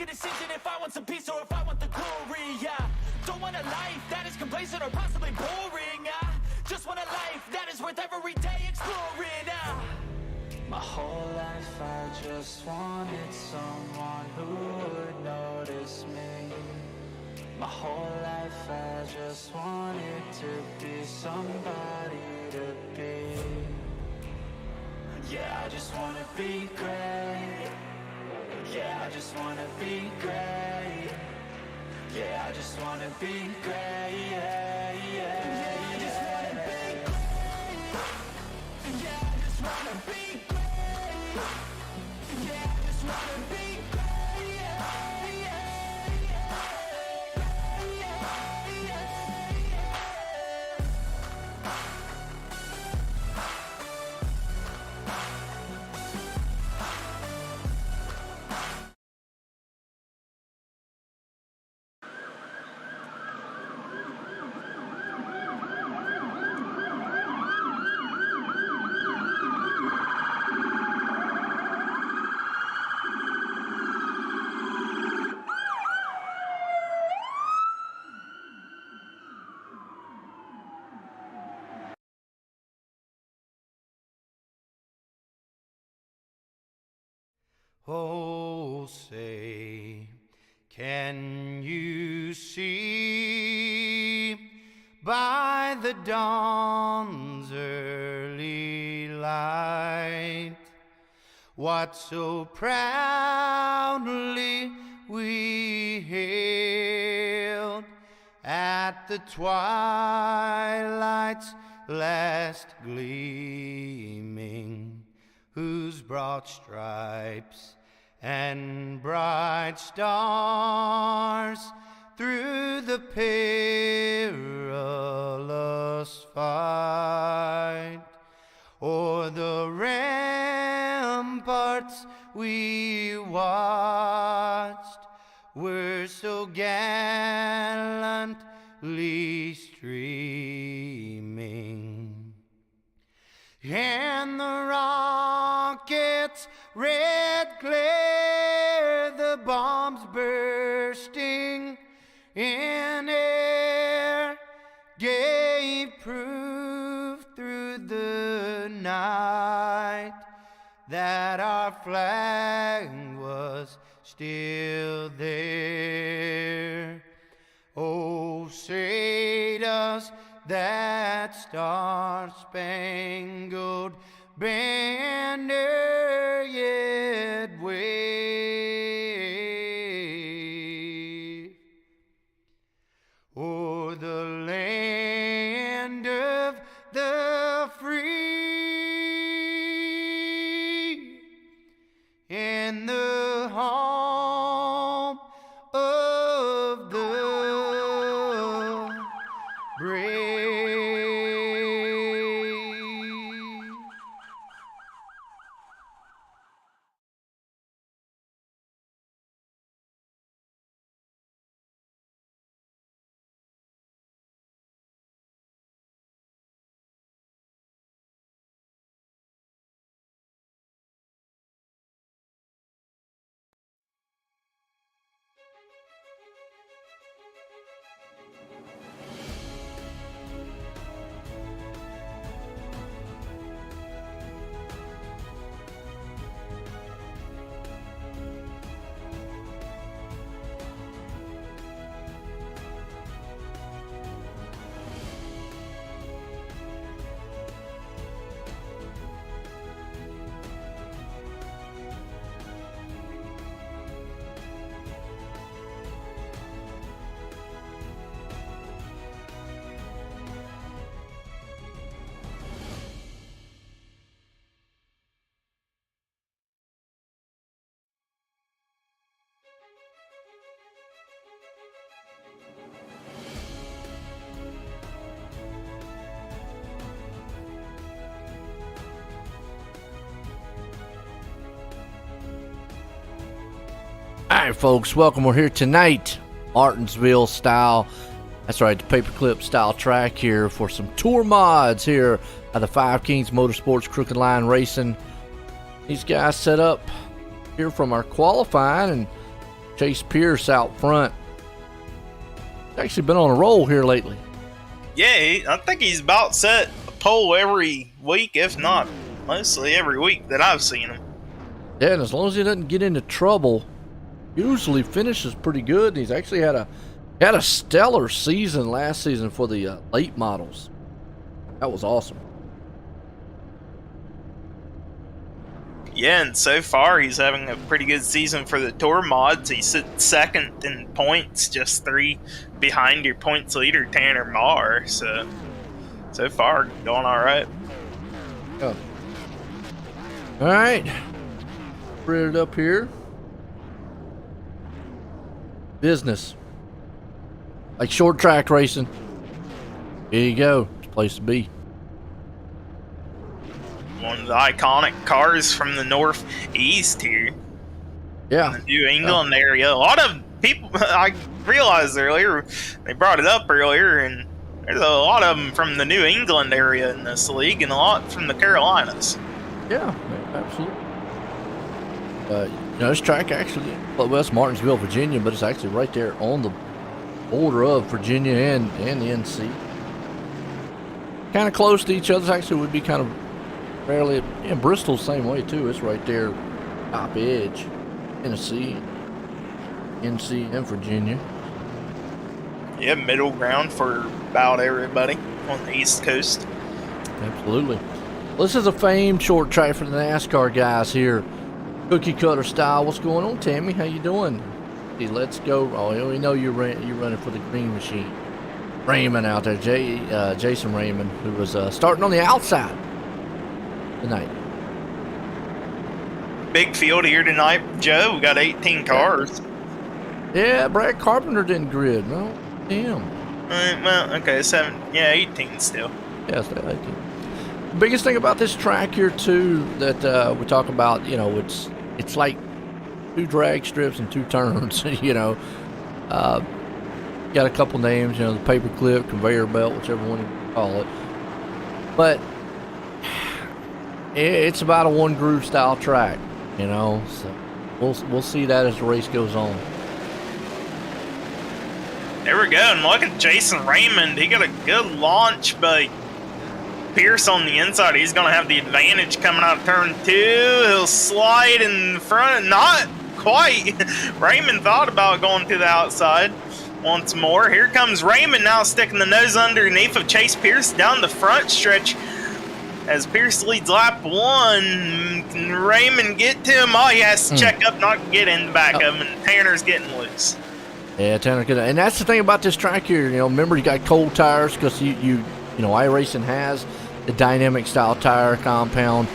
a decision if I want some peace or if I want the glory. Yeah, don't want a life that is complacent or possibly boring. Just want a life that is worth every day exploring. My whole life I just wanted someone who would notice me. My whole life I just wanted to be somebody to be. Yeah, I just wanna be great. Yeah, I just wanna be great. Yeah, I just wanna be great. Yeah, yeah, I just wanna be great. Yeah, I just wanna be great. Yeah, I just wanna be great. Yeah, yeah, Oh, say, can you see by the dawn's early light what so proudly we hailed at the twilight's last gleaming, whose broad stripes and bright stars through the perilous fight o'er the ramparts we watched were so gallantly streaming, and the rockets' red glare, the bombs bursting in air, gave proof through the night that our flag was still there. Oh, say does that star-spangled banner yet wave o'er the land of the free and the home of the brave? Alright folks, welcome. We're here tonight, Martinsville style, that's right, the paperclip style track here for some tour mods here at the Five Kings Motorsports Crooked Line Racing. These guys set up here from our qualifying, and Chase Pierce out front. Actually been on a roll here lately. Yeah, I think he's about set a pole every week, if not mostly every week that I've seen him. Yeah, and as long as he doesn't get into trouble, usually finishes pretty good. He's actually had a stellar season last season for the late models. That was awesome. Yeah, and so far he's having a pretty good season for the tour mods. He sits second in points, just 3 behind your points leader, Tanner Marr. So far, going all right. Oh. All right. Spread it up here. Business. Like short track racing. Here you go. It's a place to be. One of the iconic cars from the northeast here. Yeah. In the New England area. A lot of people, I realized earlier, they brought it up earlier, and there's a lot of them from the New England area in this league, and a lot from the Carolinas. Yeah, absolutely. This track actually, well, it's Martinsville, Virginia, but it's actually right there on the border of Virginia and the NC. Kind of close to each other. Actually, would be kind of fairly. Yeah, Bristol's same way too. It's right there, top edge, Tennessee, NC, and Virginia. Yeah, middle ground for about everybody on the East Coast. Absolutely. Well, this is a famed short track for the NASCAR guys here. Cookie cutter style. What's going on, Tammy? How you doing? Hey, let's go. Oh, we know you're running for the green machine. Raymond out there, Jason Raymond, who was starting on the outside tonight. Big field here tonight, Joe. We got 18 cars. Yeah, Brad Carpenter didn't grid. No, damn. Well, okay, 18 still. Yeah, it's 18. The biggest thing about this track here too that we talk about, it's like 2 drag strips and 2 turns. Got a couple names, the paperclip, conveyor belt, whichever one you call it. But it's about a one groove style track, So we'll see that as the race goes on. There we go, and look at Jason Raymond. He got a good launch, but Pierce on the inside. He's going to have the advantage coming out of turn 2. He'll slide in front. Not quite. Raymond thought about going to the outside once more. Here comes Raymond now, sticking the nose underneath of Chase Pierce down the front stretch. As Pierce leads lap 1, can Raymond get to him? Oh, he has to check up, not get in the back of him, and Tanner's getting loose. Yeah, Tanner could, and that's the thing about this track here. Remember you got cold tires because iRacing has the dynamic style tire compound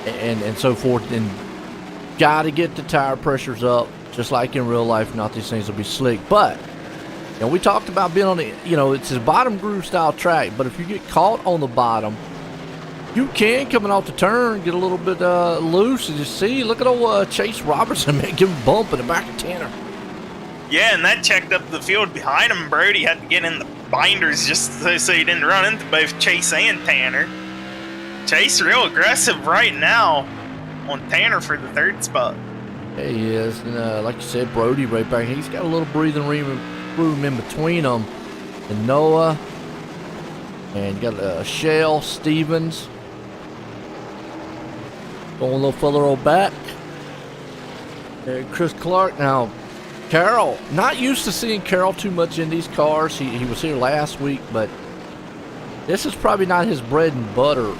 and so forth, and got to get the tire pressures up just like in real life. Not these things will be slick, but we talked about being on the it's a bottom groove style track, but if you get caught on the bottom, you can, coming off the turn, get a little bit loose. And you see, look at old Chase Robertson, man, give him a bump in the back of Tanner. Yeah, and that checked up the field behind him. Brody had to get in the binders just so he didn't run into both Chase and Tanner. Chase real aggressive right now on Tanner for the 3rd spot. Yeah, he is. And like you said, Brody right back. He's got a little breathing room in between them. And Noah. And you got Shell Stevens. Going a little further back. And Chris Clark. Now, Carroll, not used to seeing Carroll too much in these cars. He was here last week, but this is probably not his bread and butter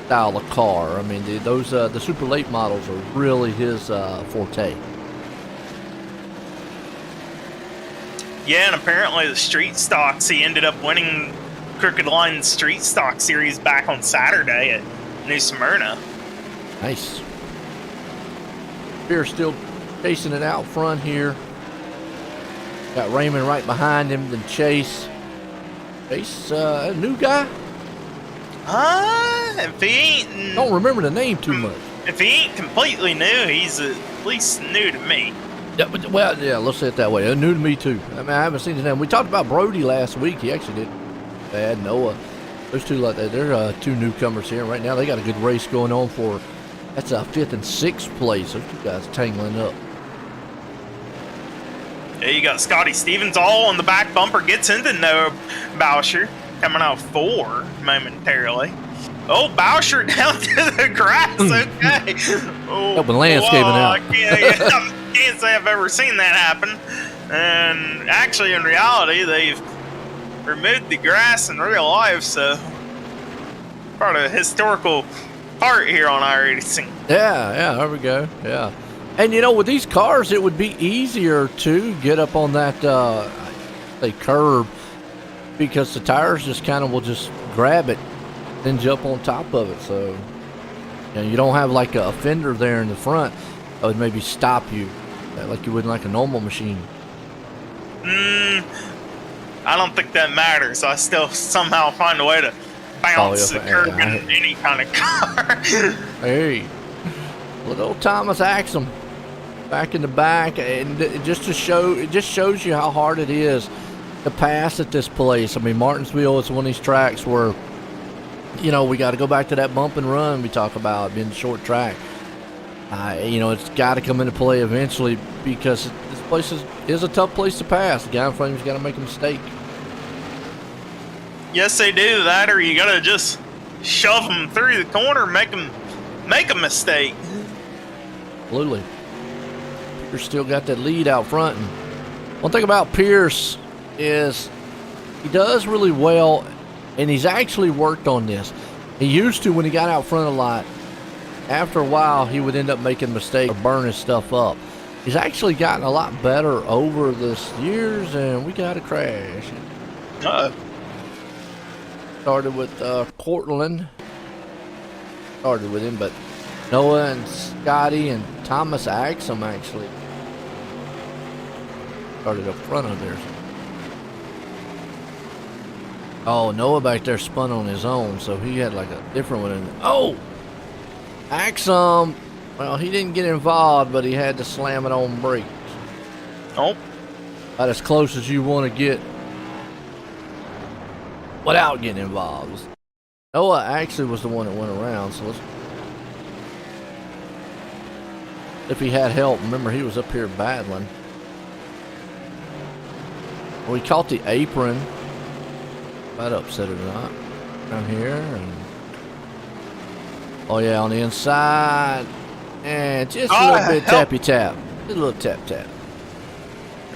style of car. I mean, the super late models are really his forte. Yeah, and apparently the street stocks, he ended up winning Crooked Line Street Stock Series back on Saturday at New Smyrna. Nice. We're still chasing it out front here. Got Raymond right behind him, then Chase. Chase, a new guy? If he ain't... Don't remember the name too much. If he ain't completely new, he's at least new to me. Yeah, let's say it that way. New to me too. I mean, I haven't seen his name. We talked about Brody last week. He actually did bad. Noah. Those two like that. They're 2 newcomers here right now. They got a good race going on for. That's a 5th and 6th place. Those 2 guys tangling up. Yeah, you got Scotty Stevens all on the back bumper, gets into Noah Bowsher, coming out 4 momentarily. Oh, Bowsher down to the grass, okay. Oh, Helping landscaping out. I can't say I've ever seen that happen. And actually, in reality, they've removed the grass in real life, so part of a historical part here on iRacing. Yeah, there we go. Yeah. And you know, with these cars, it would be easier to get up on that curb, because the tires just kind of will just grab it, then jump on top of it. So you don't have like a fender there in the front that would maybe stop you, like you would in like a normal machine. I don't think that matters. I still somehow find a way to bounce the curb in any kind of car. Hey, little Thomas Axum back in the back, and it just shows you how hard it is to pass at this place. I mean, Martinsville is one of these tracks where, you know, we got to go back to that bump and run we talk about being a short track. You know, it's got to come into play eventually, because this place is a tough place to pass. The guy in front of you's got to make a mistake. Yes, they do that, or you got to just shove them through the corner, make a mistake. Absolutely. Pierce still got that lead out front. And one thing about Pierce is he does really well, and he's actually worked on this. He used to, when he got out front a lot, after a while he would end up making mistakes or burning stuff up. He's actually gotten a lot better over this years, and we got a crash. Started with Cortland. Started with him, but Noah and Scotty and Thomas Axum actually started up front of theirs. Oh, Noah back there spun on his own, so he had like a different one. Oh! Axum, well, he didn't get involved, but he had to slam it on brakes. Oh. About as close as you want to get without getting involved. Noah actually was the one that went around, so let's... If he had help, remember he was up here battling. Well, he caught the apron. That upset it or not. Down here. And oh, yeah, on the inside. And just a little bit tappy tap. Just a little tap tap.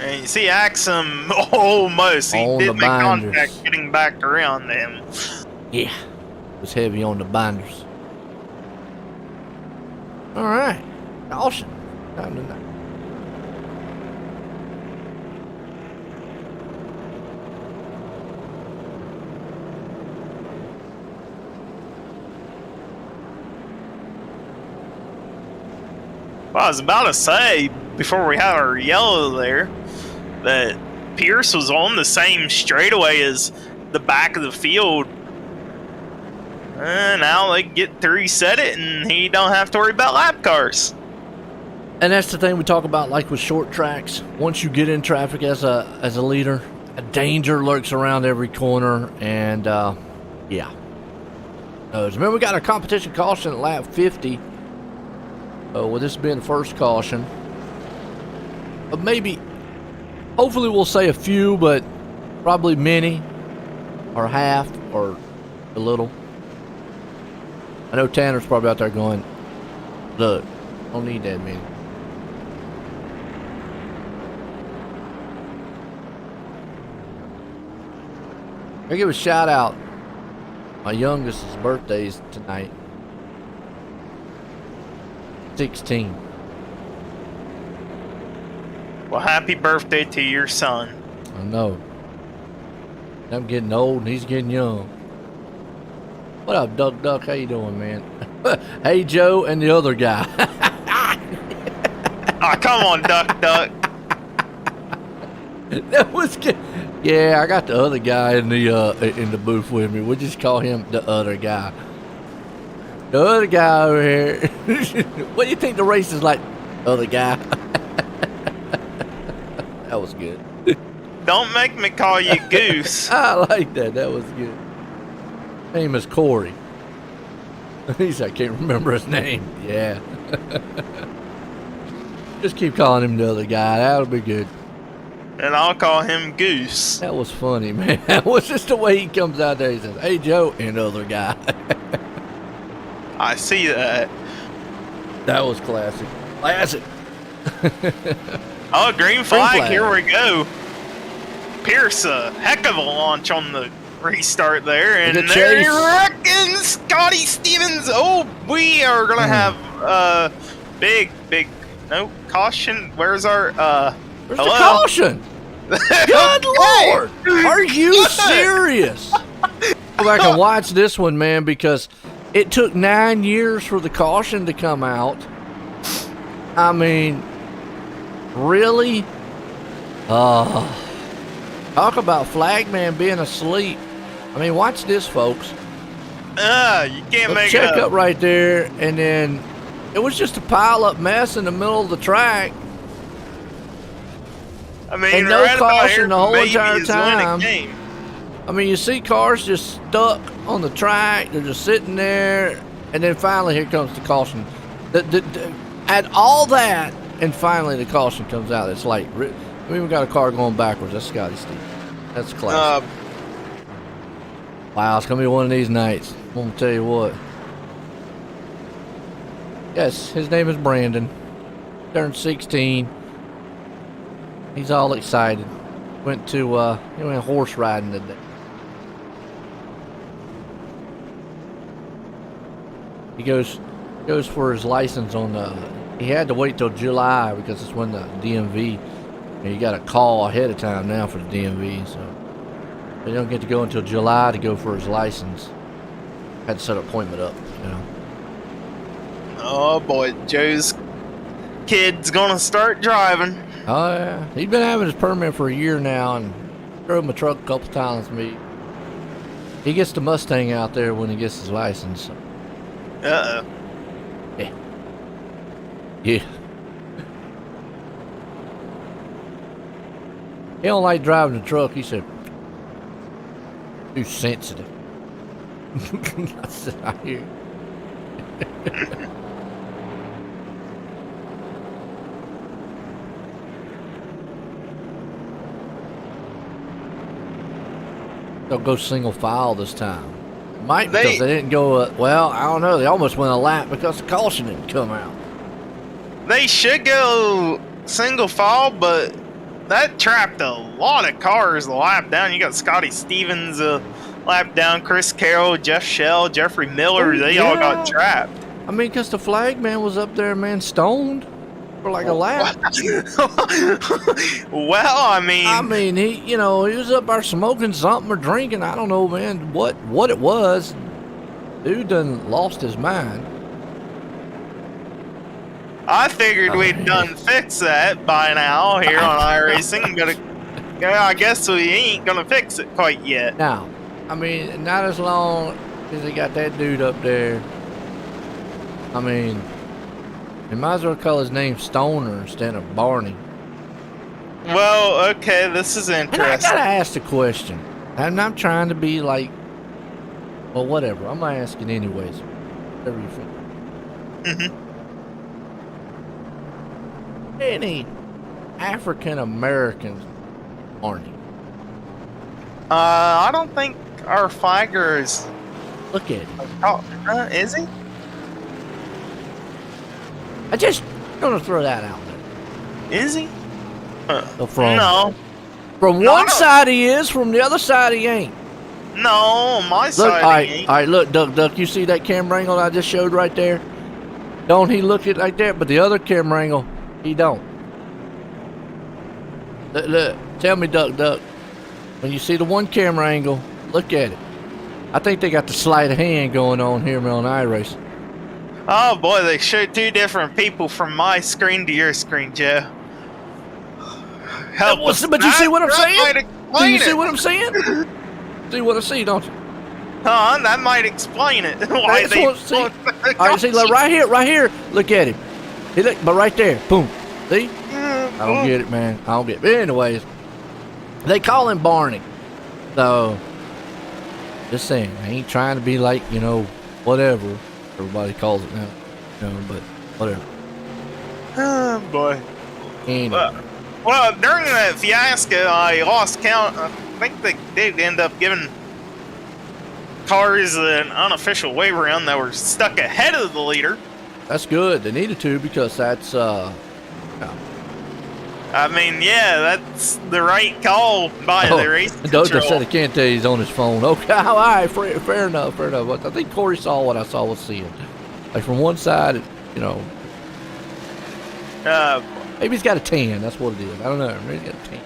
And you see Axum almost. He on did make binders. Contact getting back around him. Yeah. It was heavy on the binders. All right. Caution. Time to know. Well, I was about to say, before we had our yellow there, that Pierce was on the same straightaway as the back of the field. And now they get to reset it, and he don't have to worry about lap cars. And that's the thing we talk about, like with short tracks. Once you get in traffic as a leader, a danger lurks around every corner, and yeah. Remember, we got a competition caution at lap 50. With this being the first caution, maybe, hopefully we'll say a few, but probably many, or half, or a little. I know Tanner's probably out there going, look, don't need that many. I give a shout out. My youngest's birthday is tonight. 16. Well, happy birthday to your son. I know. I'm getting old and he's getting young. What up, Duck Duck? How you doing, man? Hey, Joe and the other guy. Oh, come on, Duck Duck. That was good. Yeah, I got the other guy in the booth with me. We'll just call him the other guy. The other guy over here. What do you think the race is like? Other guy. That was good. Don't make me call you Goose. I like that. That was good. Name is Corey. At least I can't remember his name. Yeah. Just keep calling him the other guy. That'll be good. and I'll call him Goose. That was funny, man. That was just the way he comes out there. He says, "Hey, Joe," and the other guy. I see that. That was classic. Classic. Oh, green flag. flag. Here we go. Pierce, a heck of a launch on the restart there. And Good there chase. you reckon, Scotty Stevens. Oh, we are going to have big, no, caution. Where's our, Where's hello? the caution? Good Lord! Are you serious? Go back and watch this one, man, because it took 9 years for the caution to come out. I mean, really? Talk about Flagman being asleep. I mean, watch this, folks. You can't make Check it up right there, and then it was just a pile-up mess in the middle of the track. I mean, and no right about caution here, the whole baby entire is winning time. game. I mean, you see cars just stuck on the track. They're just sitting there. And then finally, here comes the caution. At all that, and finally the caution comes out. It's like, we even got a car going backwards. That's Scotty Steve. That's classic. Wow, it's going to be one of these nights. I'm going to tell you what. Yes, his name is Brandon. Turned 16. He's all excited. Went horse riding today. He goes for his license on he had to wait till July because it's when the DMV, you got a call ahead of time now for the DMV, so they don't get to go until July to go for his license. Had to set an appointment up, you know. Oh boy, Joe's kid's gonna start driving. Oh yeah, he's been having his permit for a year now and drove my truck a couple times with me. He gets the Mustang out there when he gets his license. So. Uh-oh. Yeah. He don't like driving the truck. He said, too sensitive. I said, I hear you. They'll go single file this time. Might because they didn't go, well, I don't know. They almost went a lap because the caution didn't come out. They should go single file, but that trapped a lot of cars a lap down. You got Scotty Stevens lap down, Chris Carroll, Jeff Shell, Jeffrey Miller. They all got trapped. I mean, because the flag man was up there, man, stoned for like a lap. Well, I mean, he was up there smoking something or drinking. I don't know, man, what it was. Dude done lost his mind. I figured we'd done fix that by now here on iRacing, but I guess we ain't gonna fix it quite yet. Now, I mean, not as long as they got that dude up there. I mean, they might as well call his name Stoner instead of Barney. Well, okay, this is And I interesting. gotta ask the question. I'm not trying to be like, well, whatever. I'm gonna ask it anyways. Whatever you think. Mm-hmm. Any African Americans, Barney? I don't think our flagger is. Look at it. Oh, is he? I just gonna throw that out there. Is he? So from No, one side he is, from the other side he ain't. no, on my Look, side all he ain't. right, look, Duck. You see that camera angle I just showed right there? Don't he look it like that? But the other camera angle, he don't. Look, tell me, Duck. When you see the one camera angle, look at it. I think they got the sleight of hand going on here on iRacing. Oh boy, they showed two different people from my screen to your screen, Joe. Help us. But you see what I'm That saying? might Do explain you see it. what I'm saying? See what I see, don't you? Huh? That might explain it. Why That's they? what- see? All right, see, look, right here. Look at him. He look, but right there, boom. See? I don't get it, man. I don't get it. But anyways, they call him Barney. So, just saying, I ain't trying to be like, whatever everybody calls it now. But whatever. Oh boy. Anyway. Well, during that fiasco, I lost count. I think they did end up giving cars an unofficial wave around that were stuck ahead of the leader. That's good. They needed to because that's I mean, yeah, that's the right call by the race control. Dodo said he can't tell he's on his phone. Okay, all right, fair enough, fair enough. But I think Corey saw what I was seeing. Like from one side, you know. Maybe he's got a tan. That's what it is. I don't know. Maybe he's got a tan.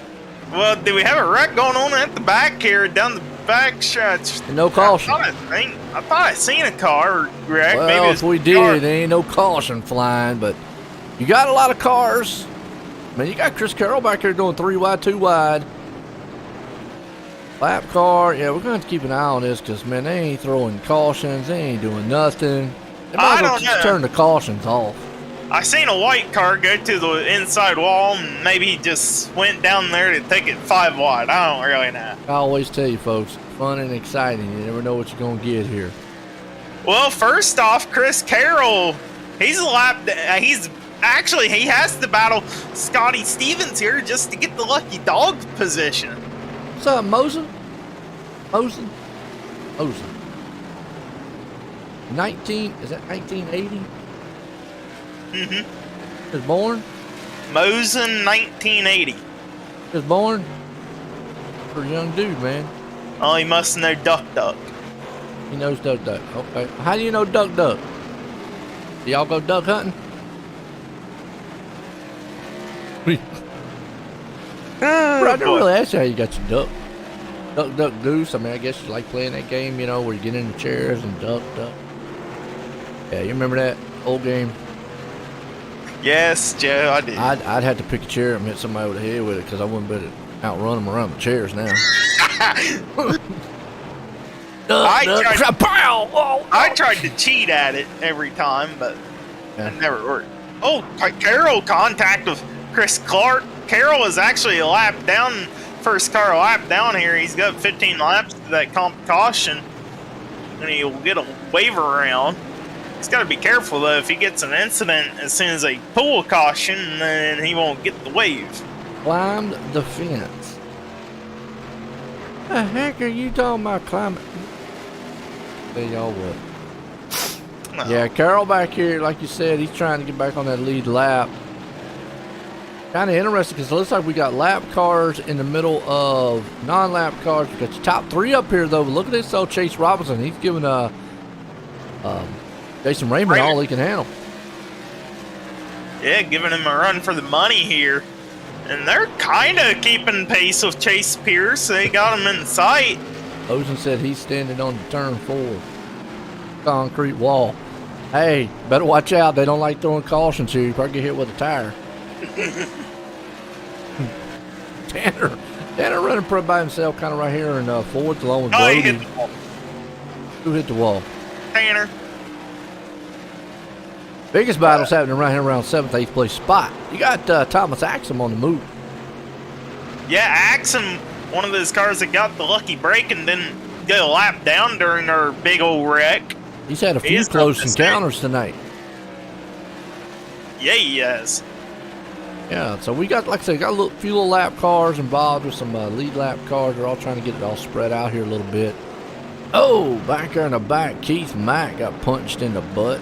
Well, do we have a wreck going on at the back here, down the back stretch? No caution. I thought I seen a car wreck. Well, maybe if we did, there ain't no caution flying. But you got a lot of cars. Man, you got Chris Carroll back here going 3 wide, 2 wide. Lap car. Yeah, we're going to have to keep an eye on this because, man, they ain't throwing cautions. They ain't doing nothing. They might as well just turn the cautions off. I seen a white car go to the inside wall and maybe he just went down there to take it 5 wide. I don't really know. I always tell you, folks, fun and exciting. You never know what you're going to get here. Well, first off, Chris Carroll, he has to battle Scotty Stevens here just to get the lucky dog position. What's up, Mosen? 1980? Mm-hmm. Was born? Mosen, 1980. Was born? Pretty young dude, man. Oh, he must know Duck Duck. He knows Duck Duck. Okay. How do you know Duck Duck? Do y'all go duck hunting? Bro, I didn't really ask you how you got your duck. Duck, duck, goose. I mean, I guess you like playing that game, you know, where you get in the chairs and duck, duck. Yeah, you remember that old game? Yes, Joe, I did. I'd have to pick a chair and hit somebody over the head with it because I wouldn't be able to outrun them around the chairs now. I tried to cheat at it every time, but it never worked. Oh, Carroll contact with Chris Clark. Carroll is actually a lap down, first car lap down here. He's got 15 laps to that caution, and he'll get a wave around. He's got to be careful, though. If he gets an incident as soon as they pull a caution, then he won't get the wave. Climbed the fence. The heck are you talking about climbing? Tell y'all what. No. Yeah, Carroll back here, like you said, he's trying to get back on that lead lap. Kind of interesting because it looks like we got lap cars in the middle of non-lap cars. We got your top 3 up here, though. But look at this old Chase Robinson. He's giving Jason Raymond all he can handle. Yeah, giving him a run for the money here. And they're kind of keeping pace with Chase Pierce. They got him in sight. Ozen said he's standing on the turn 4 concrete wall. Hey, better watch out. They don't like throwing cautions here. You probably get hit with a tire. Tanner running pretty by himself kind of right here in 4th along with Brody. He hit the wall. Who hit the wall? Tanner. Biggest battle's happening right here around 7th, 8th place spot. You got Thomas Axum on the move. Yeah, Axum, one of those cars that got the lucky break and didn't get a lap down during our big old wreck. He's had a few close encounters tonight. Yeah, he has. Yeah, so we got, like I said, got a few little lap cars involved with some lead lap cars. They're all trying to get it all spread out here a little bit. Oh, back there in the back, Keith Mack got punched in the butt.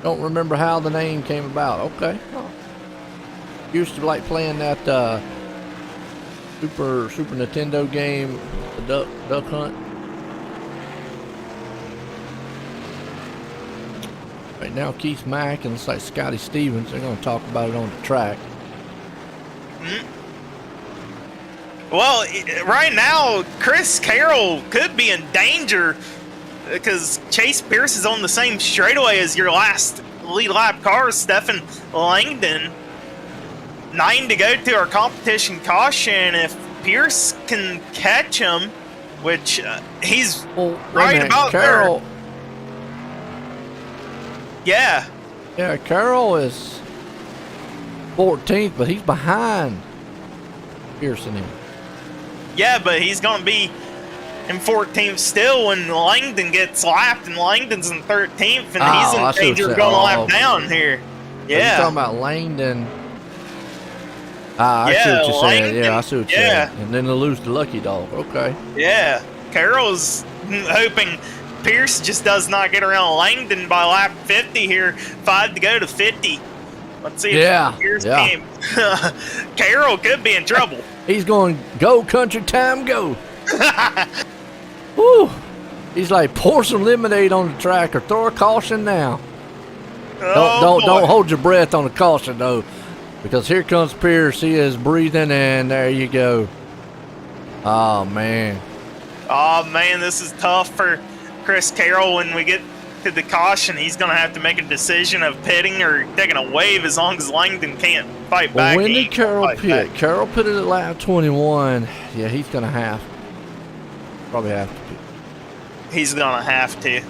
Don't remember how the name came about. Okay. Oh. Used to like playing that Super Nintendo game, the Duck Hunt. Right now, Keith Mack and it's like Scotty Stevens. They're going to talk about it on the track. Well, right now, Chris Carroll could be in danger because Chase Pierce is on the same straightaway as your last lead lap car, Stephen Langdon. 9 to go to our competition caution. If Pierce can catch him, which he's right about Carroll. there. Yeah. Yeah, Carroll is 14th, but he's behind Pierce and him. Yeah, but he's going to be in 14th still when Langdon gets lapped, and Langdon's in 13th, and he's in danger of going lap down here. Yeah. You're talking about Langdon. I see what you're saying. Langdon, Yeah, I see what you're saying. And then they lose the lucky dog. Okay. Yeah. Carroll's hoping Pierce just does not get around Langdon by lap 50 here. 5 to go to 50. Let's see if Pierce can. Carroll could be in trouble. He's going, go country time, go. Woo. He's like, pour some lemonade on the track or throw a caution now. Don't hold your breath on the caution though, because here comes Pierce. He is breathing, and there you go. Oh man. Oh man, this is tough for Chris Carroll. When we get to the caution, he's going to have to make a decision of pitting or taking a wave, as long as Langdon can't fight back. When did Carroll pit? Carroll pitted at lap 21. Yeah, he's going to probably have to pit. He's going to have to.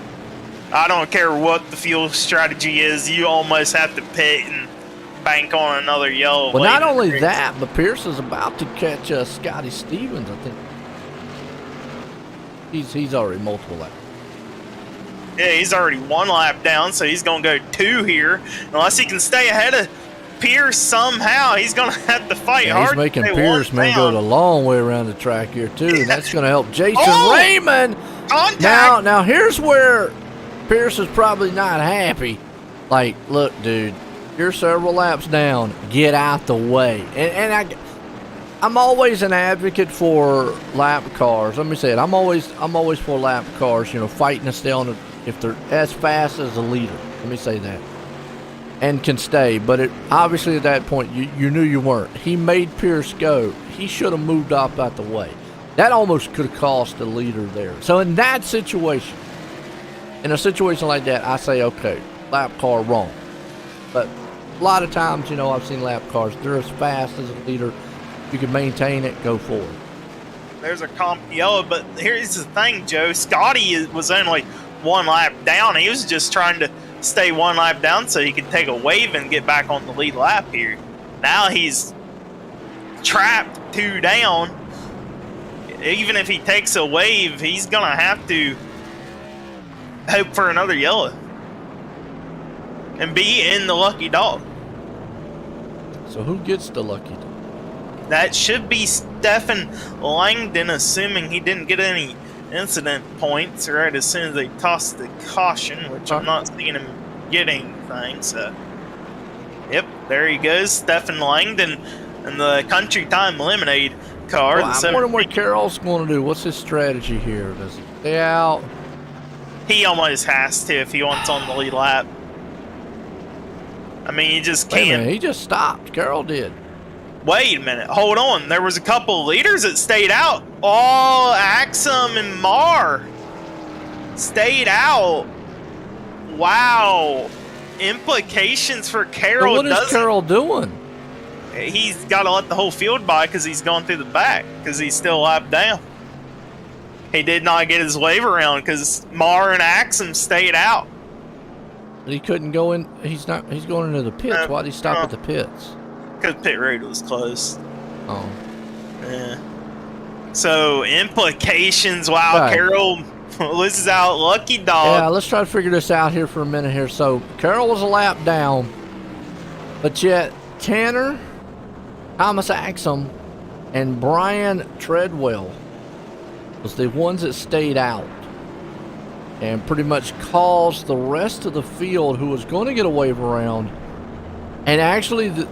I don't care what the fuel strategy is. You almost have to pit and bank on another yellow. Well, not only that, but Pierce is about to catch Scotty Stevens, I think. He's already multiple laps. Yeah, he's already 1 lap down, so he's going to go 2 here. Unless he can stay ahead of Pierce somehow, he's going to have to fight hard. He's making Pierce, man, go the long way around the track here, too. And that's going to help Jason Raymond. Contact. Now, here's where Pierce is probably not happy. Like, look, dude, you're several laps down. Get out the way. And I'm always an advocate for lap cars. Let me say it. I'm always for lap cars, fighting to stay on the, if they're as fast as a leader. Let me say that. And can stay. But obviously at that point, you knew you weren't. He made Pierce go. He should have moved off out the way. That almost could have cost the leader there. So in that situation, in a situation like that, I say, okay, lap car wrong. But a lot of times, I've seen lap cars. They're as fast as a leader. You can maintain it, go forward. There's a comp yellow, but here's the thing, Joe. Scotty was only 1 lap down. He was just trying to stay 1 lap down so he could take a wave and get back on the lead lap here. Now he's trapped 2 down. Even if he takes a wave, he's going to have to hope for another yellow and be in the lucky dog. So who gets the lucky dog? That should be Stefan Langdon, assuming he didn't get any incident points right as soon as they tossed the caution, which I'm not seeing him get anything. So, yep, there he goes, Stefan Langdon in the Country Time Lemonade car. Well, I'm wondering what Carroll's going to do. What's his strategy here? Does he stay out? He almost has to if he wants on the lead lap. I mean, he just can't. Wait a minute, he just stopped. Carroll did. Wait a minute. Hold on. There was a couple of leaders that stayed out. Oh, Axum and Marr stayed out. Wow. Implications for Carroll. Well, what is Carroll doing? He's got to let the whole field by because he's going through the back because he's still lapped down. He did not get his wave around because Marr and Axum stayed out. But he couldn't go in. He's going into the pits. Why did he stop at the pits? Because pit road was closed. Oh. Yeah. So, implications. Wow, right. Carroll loses out. Lucky dog. Yeah, let's try to figure this out here for a minute here. So, Carroll was a lap down, but yet Tanner, Thomas Axum, and Brian Treadwell was the ones that stayed out and pretty much caused the rest of the field, who was going to get a wave around, and actually, it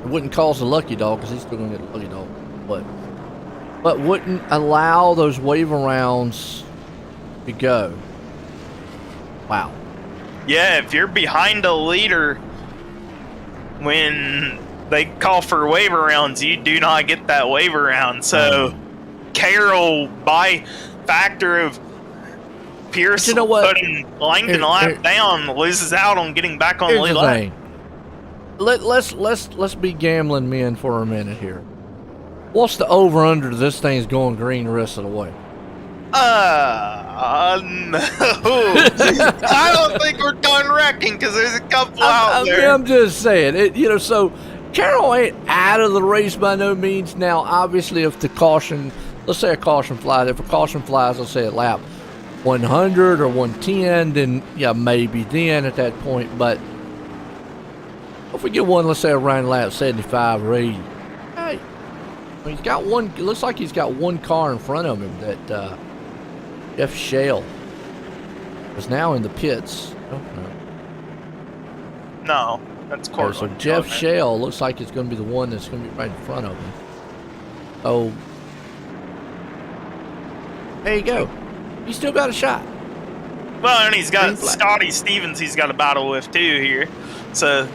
wouldn't cause the lucky dog because he's still going to get a lucky dog, but wouldn't allow those wave arounds to go. Wow. Yeah, if you're behind a leader when they call for wave rounds, you do not get that wave round. So Carroll, by factor of Pierce putting Langdon lap down, loses out on getting back on the lead lap. Let's be gambling men for a minute here. What's the over under this thing's going green the rest of the way? No. I don't think we're done wrecking because there's a couple out there. I'm just saying so Carroll ain't out of the race by no means. Now, obviously, if the caution let's say a caution flies. If a caution flies, let's say at lap 100 or 110, then yeah, maybe then at that point. But if we get one, let's say around lap 75 or 80, hey, I mean, he's got one. It looks like he's got one car in front of him. That Jeff Shale is now in the pits. Oh, no. No, that's Okay, Cortland. so Jeff Shale looks like it's going to be the one that's going to be right in front of him. Oh, there you go. He still got a shot. Well, and he's got Green flag. Scotty Stevens he's got a battle with too here. So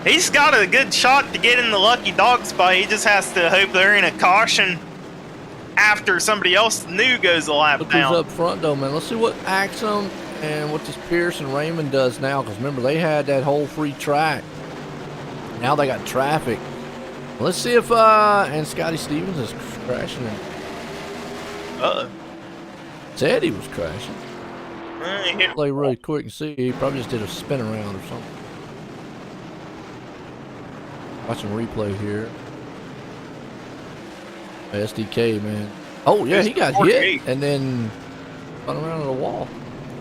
he's got a good shot to get in the lucky dog spot. He just has to hope they're in a caution after somebody else new goes a lap Look who's down. up front, though, man. Let's see what Axum and what this Pierce and Raymond does now. Because remember, they had that whole free track. Now they got traffic. Let's see if, and Scotty Stevens is crashing. Uh-oh. Said he was crashing. He hit Play really quick and see. He probably just did a spin around or something. Watching replay here. SDK, man. Oh, yeah, he got hit and then spun around on the wall.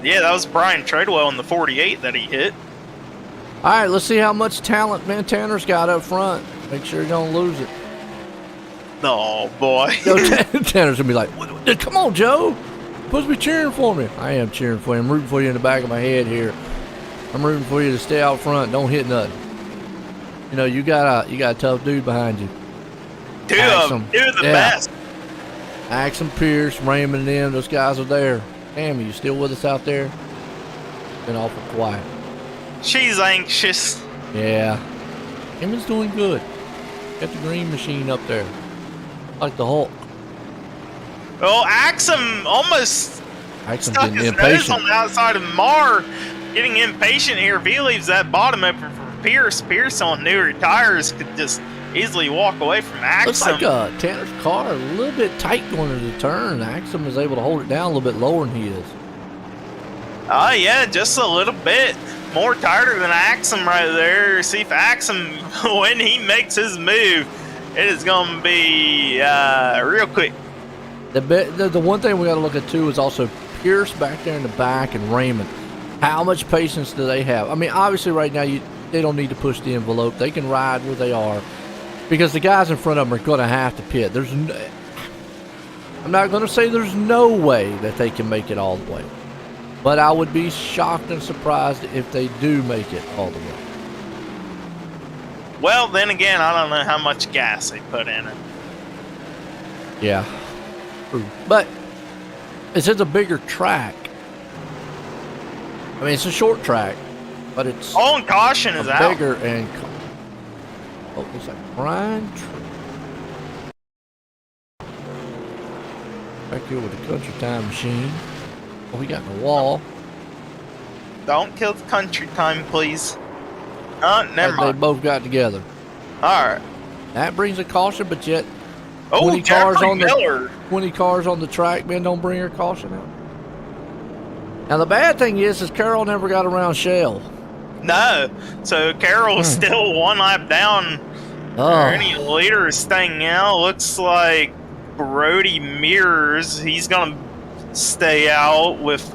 Yeah, that was Brian Treadwell in the 48 that he hit. All right, let's see how much talent, man, Tanner's got up front. Make sure you don't lose it. Oh, boy. Yo, Tanner's going to be like, come on, Joe. You're supposed to be cheering for me. I am cheering for you. I'm rooting for you in the back of my head here. I'm rooting for you to stay out front. Don't hit nothing. You know, you got a tough dude behind you. Two of the best. Axum, Pierce, Raymond, and them, those guys are there. Damn, are you still with us out there? Been awful quiet. She's anxious. Yeah. Emmons doing good. Got the green machine up there. Like the Hulk. Well, Axum almost Axum's stuck getting his nose impatient. on the outside of Marr, getting impatient here. If he leaves that bottom open for Pierce, Pierce on newer tires could just easily walk away from Axum. Looks like Tanner's car a little bit tight going into the turn. Axum is able to hold it down a little bit lower than he is. Yeah, just a little bit more tighter than Axum right there. See if Axum, when he makes his move, it is going to be real quick. The one thing we got to look at too is also Pierce back there in the back and Raymond. How much patience do they have? I mean, obviously right now they don't need to push the envelope. They can ride where they are because the guys in front of them are going to have to pit. I'm not going to say there's no way that they can make it all the way, but I would be shocked and surprised if they do make it all the way. Well, then again, I don't know how much gas they put in it. Yeah. But it's a bigger track. I mean, it's a short track, but it's All in caution is out. bigger and. Oh, looks like Brian. Back here with the country time machine. Oh, we got in the wall. Don't kill the country time, please. Never They mind. both got together. All right. That brings a caution, but yet Oh, 20 cars Jeffrey on the Miller. 20 cars on the track, man, don't bring her caution out. Now the bad thing is Carroll never got around Shell. No. So Carroll's still one lap down. Oh, Any leader is staying out. Looks like Brody Mears. He's gonna stay out with.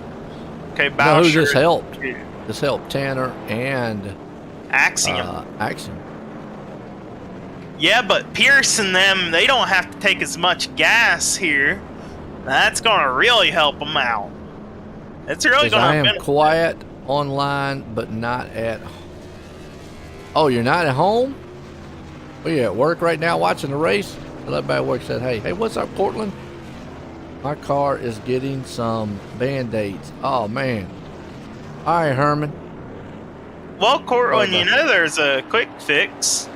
Okay, you know Boucher. who this helped? This helped Tanner and Axiom. Axiom. Yeah, but Pierce and them, they don't have to take as much gas here. That's gonna really help them out. It's really Says, I gonna am benefit. quiet online, but not at. Oh, you're not at home? Well, you at work right now watching the race? Well, that bad work said, hey, what's up, Portland? My car is getting some Band-Aids. Oh, man. All right, Herman. Well, Cortland, you know there's a quick fix.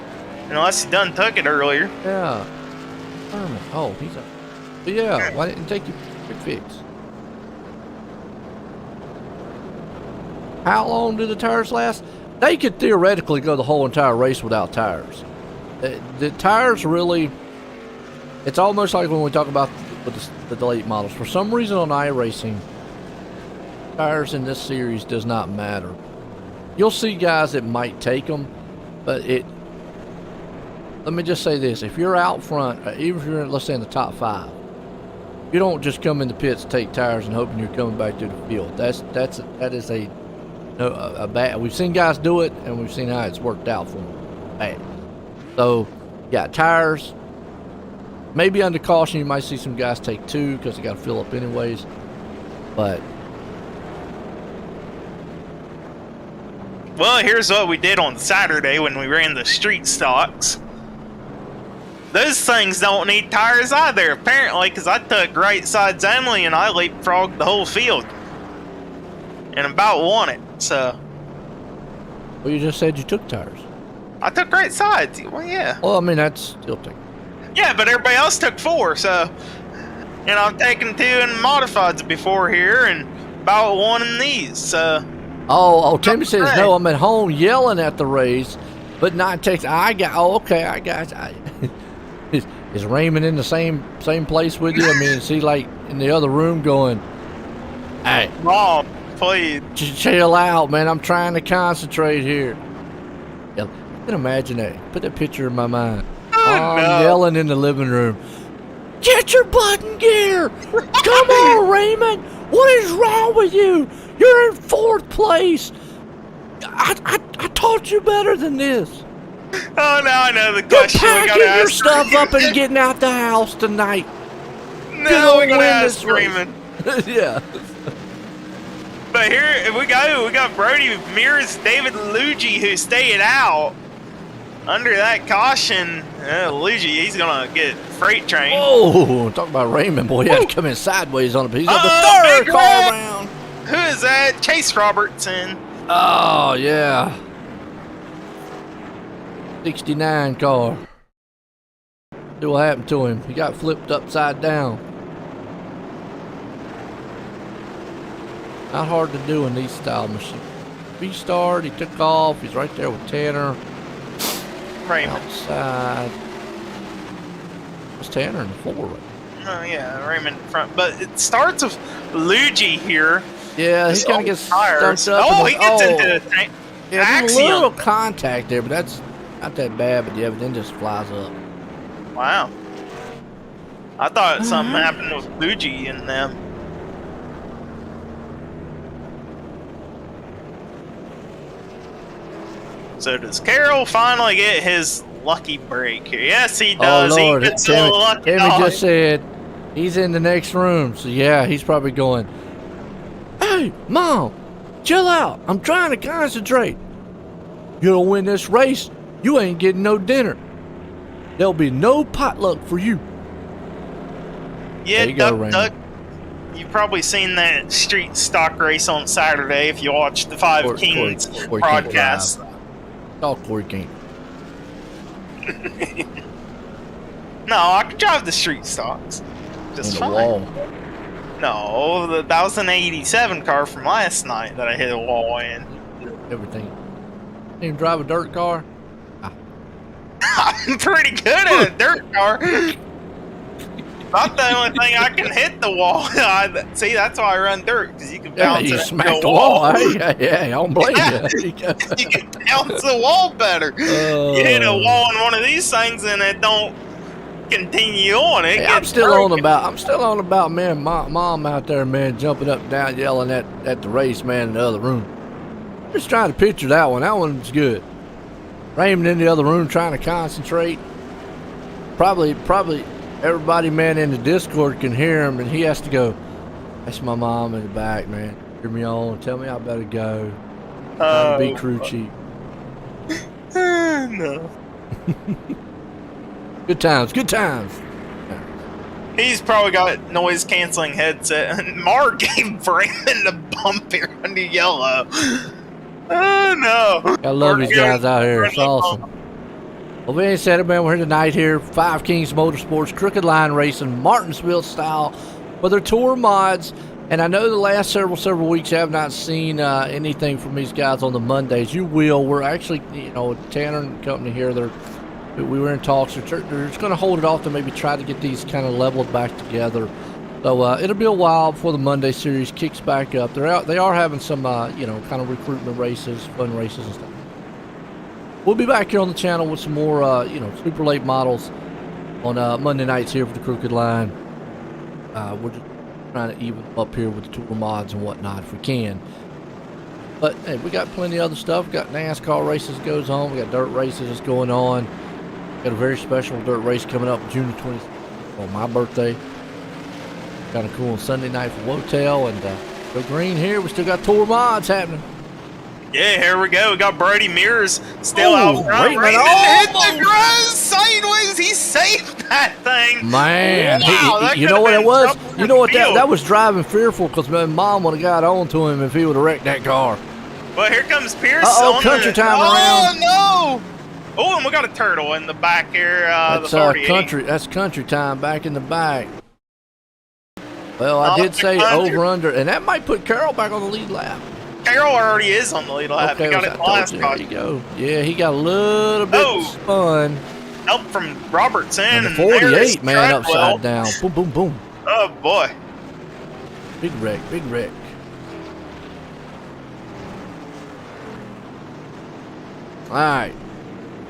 Unless you done took it earlier. Yeah. Herman. Oh, he's up. But yeah, why didn't you take your quick fix? How long do the tires last? They could theoretically go the whole entire race without tires. The tires really, it's almost like when we talk about the late models. For some reason on iRacing, tires in this series does not matter. You'll see guys that might take them, but let me just say this. If you're out front, even if you're, let's say, in the top 5, You don't just come in the pits, take tires, and hoping you're coming back to the field. That is a bad. We've seen guys do it, and we've seen how it's worked out for them. Bad. So, yeah, tires. Maybe under caution, you might see some guys take 2 because they got to fill up anyways. But well, here's what we did on Saturday when we ran the street stocks. Those things don't need tires either, apparently, because I took right sides only and I leapfrogged the whole field. And about won it, so. well, you just said you took tires. I took right sides. Well, yeah. Well, I mean, that's still taking. Yeah, but everybody else took 4, so. And I've taken 2 in modifieds before here and about 1 in these, so. Oh, Timmy says, no, I'm at home yelling at the race, but not texting. Okay, I got Is Raymond in the same place with you? I mean, is he like in the other room going, hey, Mom, please. Chill out, man. I'm trying to concentrate here. Yeah, I can imagine that. Put that picture in my mind. I'm yelling in the living room. Get your butt in gear. Come on, Raymond. What is wrong with you? You're in 4th place. I taught you better than this. Oh, now I know the You're question we gotta packing your ask. stuff up and getting out the house tonight. No, we gotta win ask this race. Raymond. Yeah. But here we go. We got Brody Mears, David Luigi, who stayed out under that caution. Luigi, he's gonna get freight train. Oh, talk about Raymond, boy. He had to come in sideways on a piece of the big 3rd call red. round. Who is that? Chase Robertson. Oh, yeah. 69 car. See what happened to him. He got flipped upside down. Not hard to do in these style machines. Restart, he took off. He's right there with Tanner. Raymond. Outside. What's Tanner in the 4 right? Oh, yeah, Raymond in front. But it starts with Luigi here. Yeah, he His kind own of gets tires. stuck up. Oh, he gets into the yeah, there's a Axiom. little contact there, but that's not that bad. But yeah, but then just flies up. Wow. I thought something happened with Luigi and them. So does Carroll finally get his lucky break here? Yes, he does. Oh, Lord. He gets a lucky Timmy dog. just said he's in the next room. So, yeah, he's probably going, hey, Mom, chill out. I'm trying to concentrate. You don't win this race, you ain't getting no dinner. There'll be no potluck for you. Yeah, There you go, Duck Raymond. Duck. You've probably seen that street stock race on Saturday if you watched the Five Kings Corey can't broadcast. drive. Oh, Corey can't. No, I could drive the street stocks. Just On fine. the wall. No, that was an 87 car from last night that I hit a wall in. Everything. Can't even drive a dirt car? I'm pretty good at a dirt car. Not the only thing I can hit the wall. See, that's why I run dirt, because you can Yeah, bounce you it into smack a the wall. Hey, I don't blame Yeah. you. You can bounce the wall better. You hit a wall in one of these things and it don't continue on. It Hey, gets I'm still broken. on about man, mom out there, man, jumping up and down, yelling at the race man in the other room. Just trying to picture that one. That one's good. Raymond in the other room trying to concentrate. Probably everybody, man, in the Discord can hear him, and he has to go, that's my mom in the back, man. Hear me on. Tell me I better go. Trying to be crew chief. No. Good times. He's probably got noise canceling headset. And Mark gave Raymond a bump here under yellow. Oh no. I love these guys out here. It's Really awesome. Well, we ain't said it, man. We're here tonight here. Five Kings Motorsports, Crooked Line Racing, Martinsville style for their tour mods. And I know the last several weeks I have not seen anything from these guys on the Mondays. You will. We're actually, Tanner and company here, we were in talks. They're just going to hold it off to maybe try to get these kind of leveled back together. So it'll be a while before the Monday series kicks back up. They are having some, kind of recruitment races, fun races and stuff. We'll be back here on the channel with some more, super late models on Monday nights here for the Crooked Line. We're just trying to even up here with the tour mods and whatnot if we can. But hey, we got plenty of other stuff. We got NASCAR races goes on. We got dirt races that's going on. Got a very special dirt race coming up June the 20th on my birthday. Kind of cool on Sunday night for Wotel, and go green here. We still got tour mods happening. Yeah, here we go. We got Brody Mears still out front. Raymond Hit the grass sideways. He saved that thing. Man, Wow, you know what it was? could've been You know what field. that was driving fearful because my mom would have got on to him if he would have wrecked that car. Well, here comes Pierce. Uh-oh, on country the, time around. Oh, no. Oh, and we got a turtle in the back here. That's the 48. country. That's country time back in the back. Well, I did say country. over under, and that might put Carroll back on the lead lap. Carroll already is on the lead lap. Okay, He got well, it I told last you, there you time. go. Yeah, he got a little bit Oh. spun. Help from Robertson. And the And there's 48 man Treadwell. upside down. Boom, boom, boom. Oh, boy. Big wreck, big wreck. All right.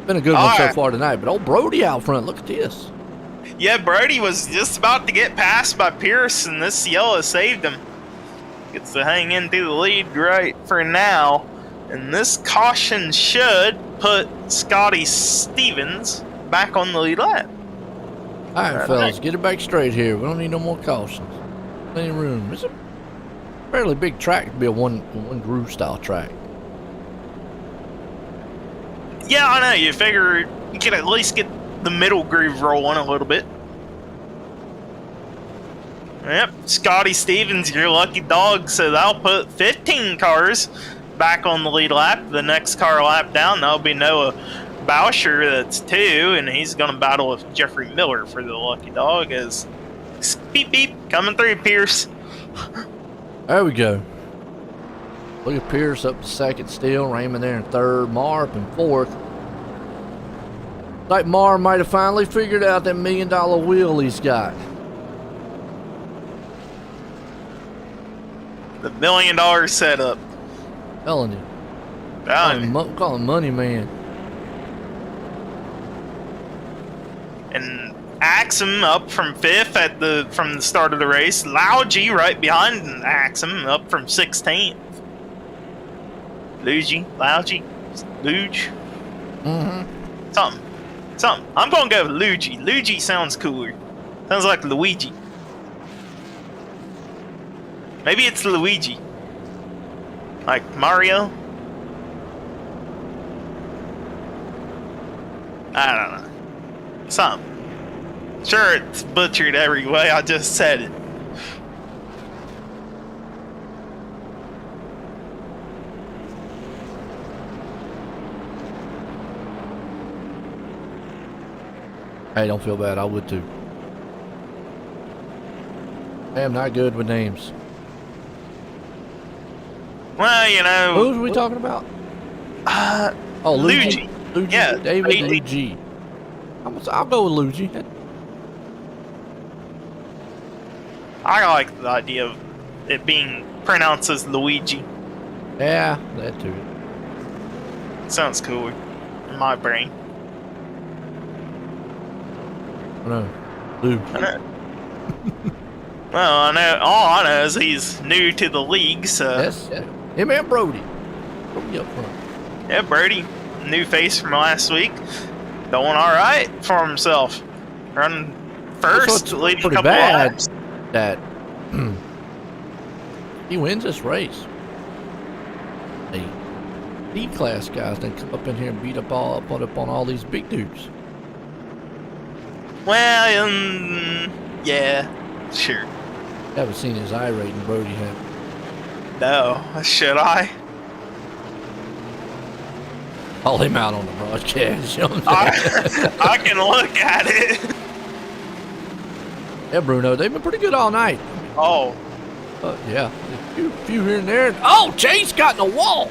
Been a good one so far tonight, but old Brody out front. Look at this. Yeah, Brody was just about to get passed by Pierce, and this yellow saved him. Gets to hang into the lead right for now. And this caution should put Scotty Stevens back on the lead lap. All right, fellas, get it back straight here. We don't need no more cautions. Plenty of room. It's a fairly big track to be a one groove style track. Yeah, I know. You figure you could at least get the middle groove rolling a little bit. Yep, Scotty Stevens, your lucky dog, so that'll put 15 cars back on the lead lap. The next car lap down, that'll be Noah Boucher, that's 2, and he's going to battle with Jeffrey Miller for the lucky dog as beep beep coming through Pierce. There we go. Look at Pierce up to second still. Raymond there in third. Marr up in fourth. Like Marr might have finally figured out that $1 million wheel he's got. The $1 million setup. Telling you. Call him Money Man. And Axum up from 5th from the start of the race. Laugy right behind Axum up from 16th. Luigi. Luge. Mm-hmm. Something. I'm gonna go with Luigi. Luigi sounds cooler. Sounds like Luigi. Maybe it's Luigi. Like Mario? I don't know. Something. Sure, it's butchered every way. I just said it. Hey, don't feel bad. I would too. I am not good with names. Well, you know. Who are we talking about? Oh, Luigi. Luigi. Yeah, David Luigi. Luigi. I'll go with Luigi. I like the idea of it being pronounced as Luigi. Yeah, that too. Sounds cooler in my brain. I know. Lou. I know. Well, I know. All I know is he's new to the league, so. Yes, yeah. Him and Brody. Brody up front. Yeah, Brady, new face from last week, doing all right for himself. Running first, leading a pretty couple bad laps. that he wins this race. The D-class guys then come up in here and beat up on all these big dudes. Well, yeah, sure. Haven't seen his I rating, Brody have. No, should I? Call him out on the broadcast. You know what I'm saying? I can look at it. Yeah, Bruno, they've been pretty good all night. Oh, Yeah, a few here and there. Oh, Chase got in the wall.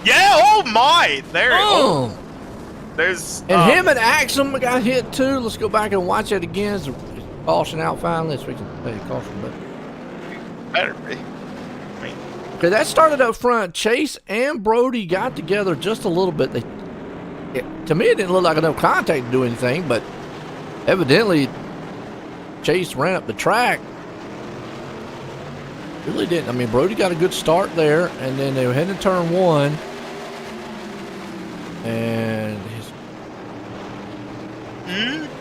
yeah. Oh my, there. Oh. There's And him and Axum got hit too. Let's go back and watch that again. Is caution out finally? So we can play a caution, but better be. okay, that started up front. Chase and Brody got together just a little bit. To me, it didn't look like enough contact to do anything, but evidently Chase ran up the track Really didn't. I mean, Brody got a good start there, and then they were heading to turn 1. And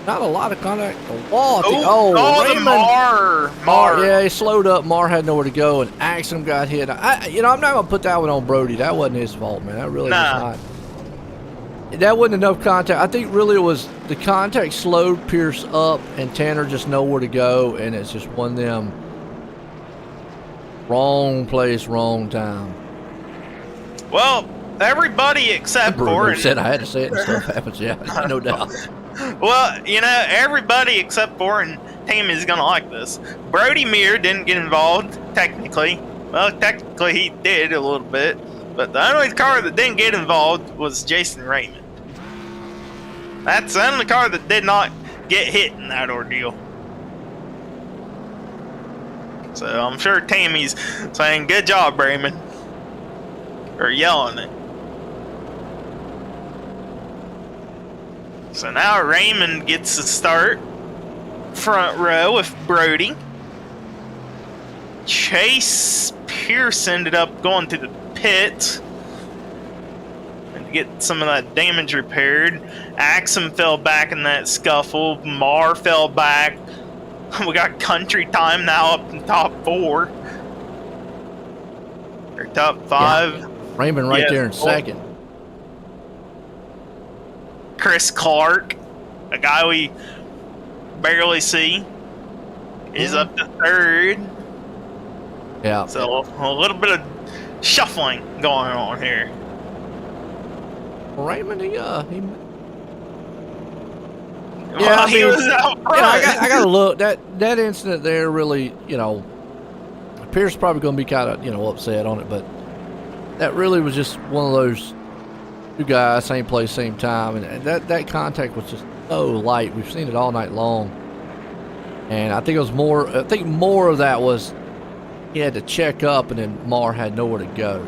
not a lot of contact. Raymond. Mar. Yeah, he slowed up. Mar had nowhere to go, and Axum got hit. I'm not going to put that one on Brody. That wasn't his fault, man. That really was not. That wasn't enough contact. I think really it was the contact slowed Pierce up, and Tanner just nowhere to go, and it's just one of them wrong place, wrong time. Well, everybody except for said I had to say it and stuff happens. Yeah, no doubt. Well, everybody except for, and Tammy's gonna like this, Brody Meir didn't get involved, technically. Well, technically he did a little bit, but the only car that didn't get involved was Jason Raymond. That's the only car that did not get hit in that ordeal. So I'm sure Tammy's saying, good job, Raymond. Or yelling it. So now Raymond gets to start front row with Brody. Chase Pierce ended up going to the pit and get some of that damage repaired. Axum fell back in that scuffle. Mar fell back. We got Country Time now up in top 4. Or top 5. Yeah. Raymond there in second. Chris Clark, a guy we barely see, is up to 3rd. Yeah. So a little bit of shuffling going on here. Raymond, he was out front. I got to look. That incident there really, Pierce is probably going to be kind of, upset on it, but that really was just one of those two guys, same place, same time, and that contact was just so light. We've seen it all night long, and I think it was more. I think more of that was he had to check up, and then Mar had nowhere to go.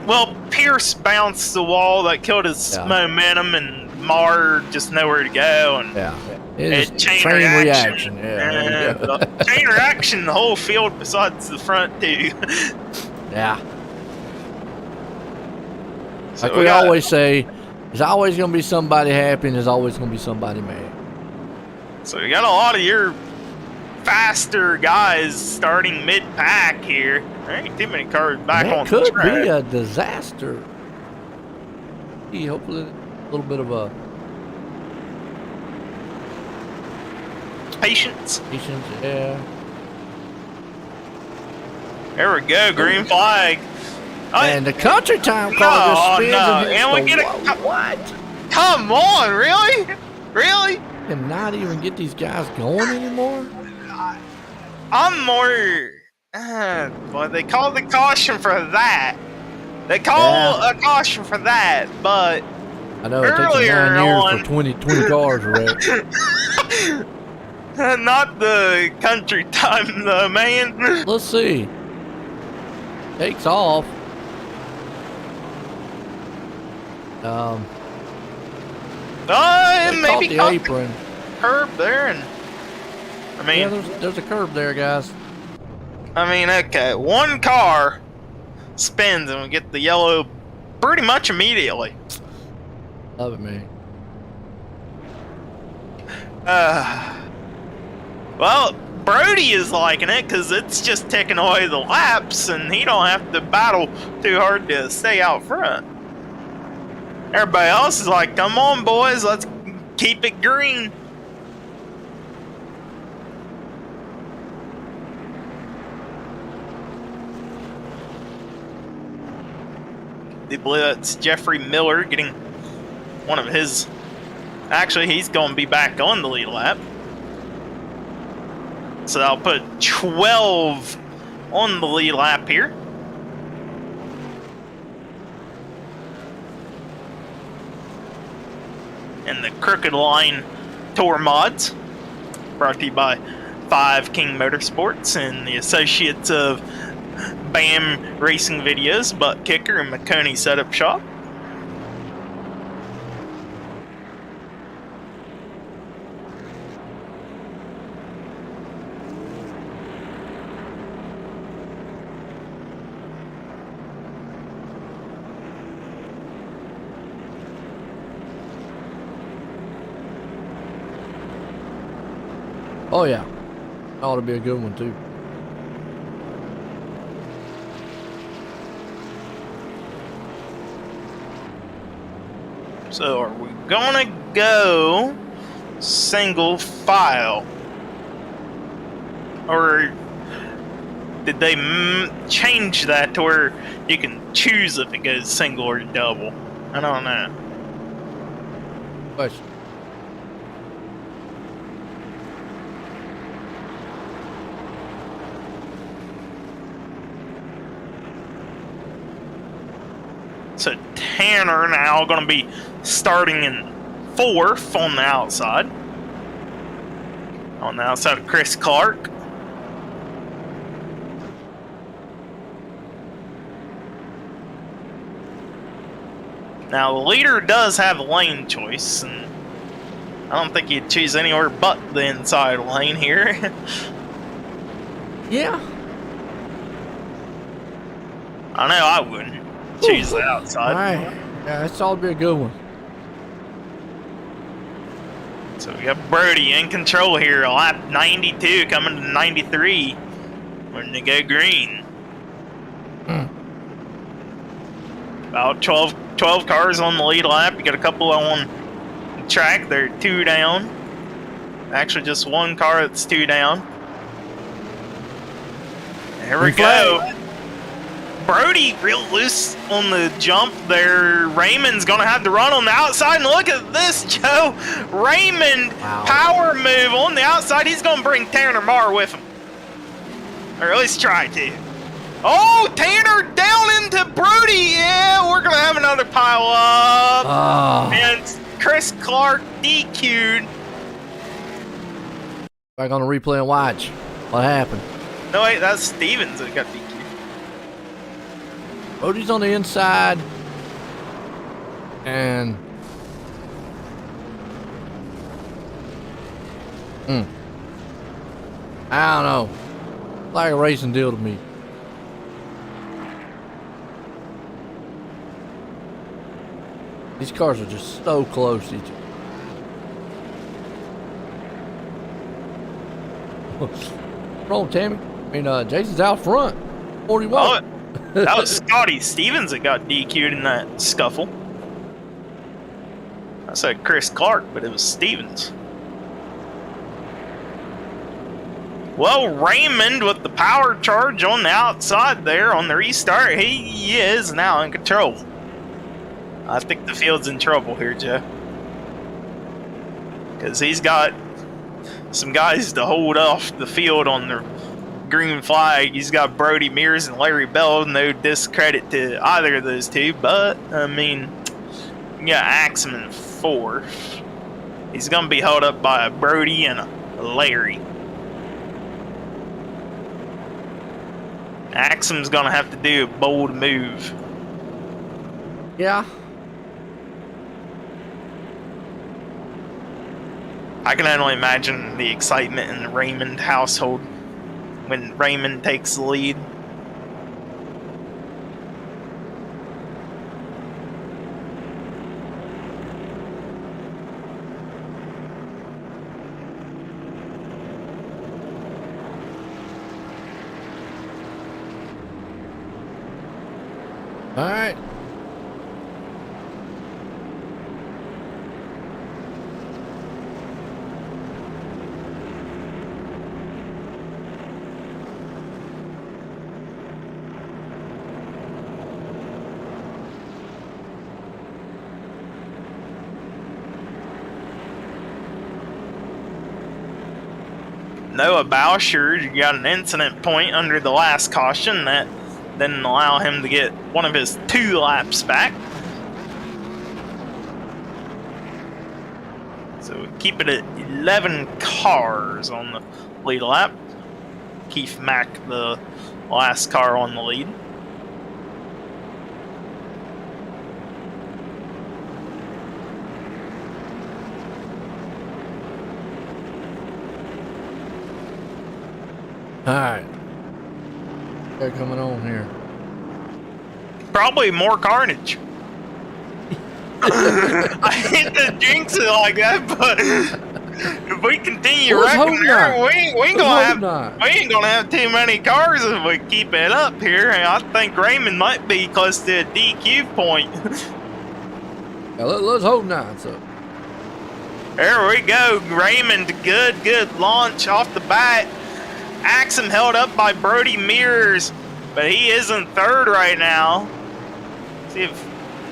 Well, Pierce bounced the wall that killed his momentum, and Mar just nowhere to go, and chain reaction. Chain reaction. The whole field besides the front too. Yeah. So like we always say, there's always going to be somebody happy and there's always going to be somebody mad. So you got a lot of your faster guys starting mid-pack here. There ain't too many cars back on the track. Could be a disaster. Hopefully a little bit of a... Patience, yeah. There we go, green flag. And the Country Time car just spins and we get what? Come on, really? Really? And not even get these guys going anymore? I'm more... well, they call the caution for that. They call a caution for that, but... I know, it takes 9 years for 20 cars wrecked. Not the Country Time, though, man. Let's see. Takes off. Maybe the apron curb there, and I mean, there's a curb there, guys. I mean, okay, one car spins and we get the yellow pretty much immediately. Love it, man. Well, Brody is liking it because it's just taking away the laps, and he don't have to battle too hard to stay out front. Everybody else is like, come on, boys, let's keep it green. I believe that's Jeffrey Miller getting one of his... Actually, he's going to be back on the lead lap. So I'll put 12 on the lead lap here. And the Crooked Line Tour Mods, brought to you by 5 King Motorsports and the associates of BAM Racing Videos, Butt Kicker, and McConey Setup Shop. Oh yeah, that ought to be a good one too. So are we gonna go single file? Or did they change that to where you can choose if it goes single or double? I don't know. Question. So Tanner now going to be starting in 4th on the outside. On the outside of Chris Clark. Now the leader does have a lane choice, and I don't think he'd choose anywhere but the inside lane here. Yeah. I know I wouldn't choose the outside. All right. Yeah, that's all be a good one. So we got Brody in control here. Lap 92 coming to 93. When they go green. About 12 cars on the lead lap. You got a couple on the track. They're 2 down. Actually, just 1 car that's 2 down. Here we go. Brody real loose on the jump there. Raymond's going to have to run on the outside. And look at this, Joe. Raymond, power move on the outside. He's going to bring Tanner Marr with him. Or at least try to. Oh, Tanner down into Brody. Yeah, we're going to have another pile up. Oh. And Chris Clark DQ'd. Back on the replay and watch what happened. No, wait, that's Stevens that got DQ'd. Brody's on the inside. And I don't know. Like a racing deal to me. These cars are just so close to each other. What's wrong, Tammy? I mean, Jason's out front. 41. Oh, that was Scotty Stevens that got DQ'd in that scuffle. I said Chris Clark, but it was Stevens. Well, Raymond with the power charge on the outside there on the restart, he is now in control. I think the field's in trouble here, Joe. Because he's got some guys to hold off the field on the green flag. He's got Brody Mears and Larry Bell. No discredit to either of those two, but, I mean, you got Axum in 4th. He's going to be held up by a Brody and a Larry. Axum's going to have to do a bold move. Yeah. I can only imagine the excitement in the Raymond household when Raymond takes the lead. All right. Noah Boucher got an incident point under the last caution that didn't allow him to get one of his 2 laps back. So we keep it at 11 cars on the lead lap. Keith Mack, the last car on the lead. Alright. They're coming on here. Probably more carnage. I hate to jinx it like that, but if we continue Let's wrecking hope there, not. we ain't gonna have too many cars if we keep it up here. I think Raymond might be close to a DQ point. Yeah, let's hope not. So There we go. Raymond, good launch off the bat. Axum held up by Brody Mears, but he is in third right now.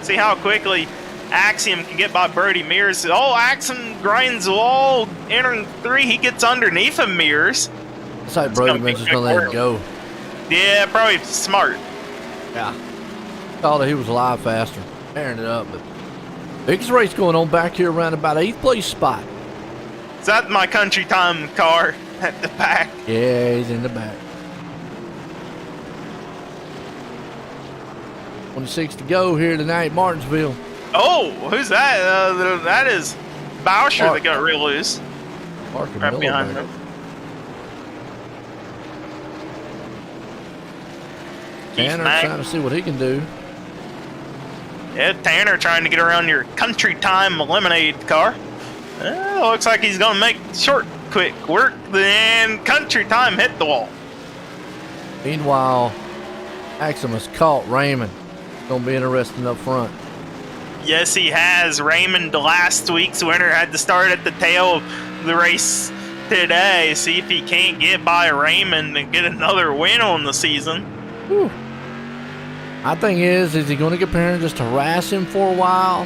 See how quickly Axiom can get by Brody Mears. Oh, Axum grinds the wall, entering 3. He gets underneath of Mears. it's like Brody Mears just gonna let it go. Yeah, probably smart. Yeah. Thought that he was a lot faster, tearing it up. But biggest race going on back here around about 8th place spot. Is that my country time car at the back? Yeah, he's in the back. 26 to go here tonight, Martinsville. Oh, who's that? That is Boucher Mark. that got real loose. Parker Right Miller behind back. him. Tanner trying to see what he can do. Yeah, Tanner trying to get around your country time lemonade car. Looks like he's gonna make short, quick work. Then country time hit the wall. Meanwhile, Axum has caught Raymond. Gonna be interesting up front. Yes, he has. Raymond, last week's winner, had to start at the tail of the race today. See if he can't get by Raymond and get another win on the season. Whew. My thing is he going to get Perrin and just harass him for a while?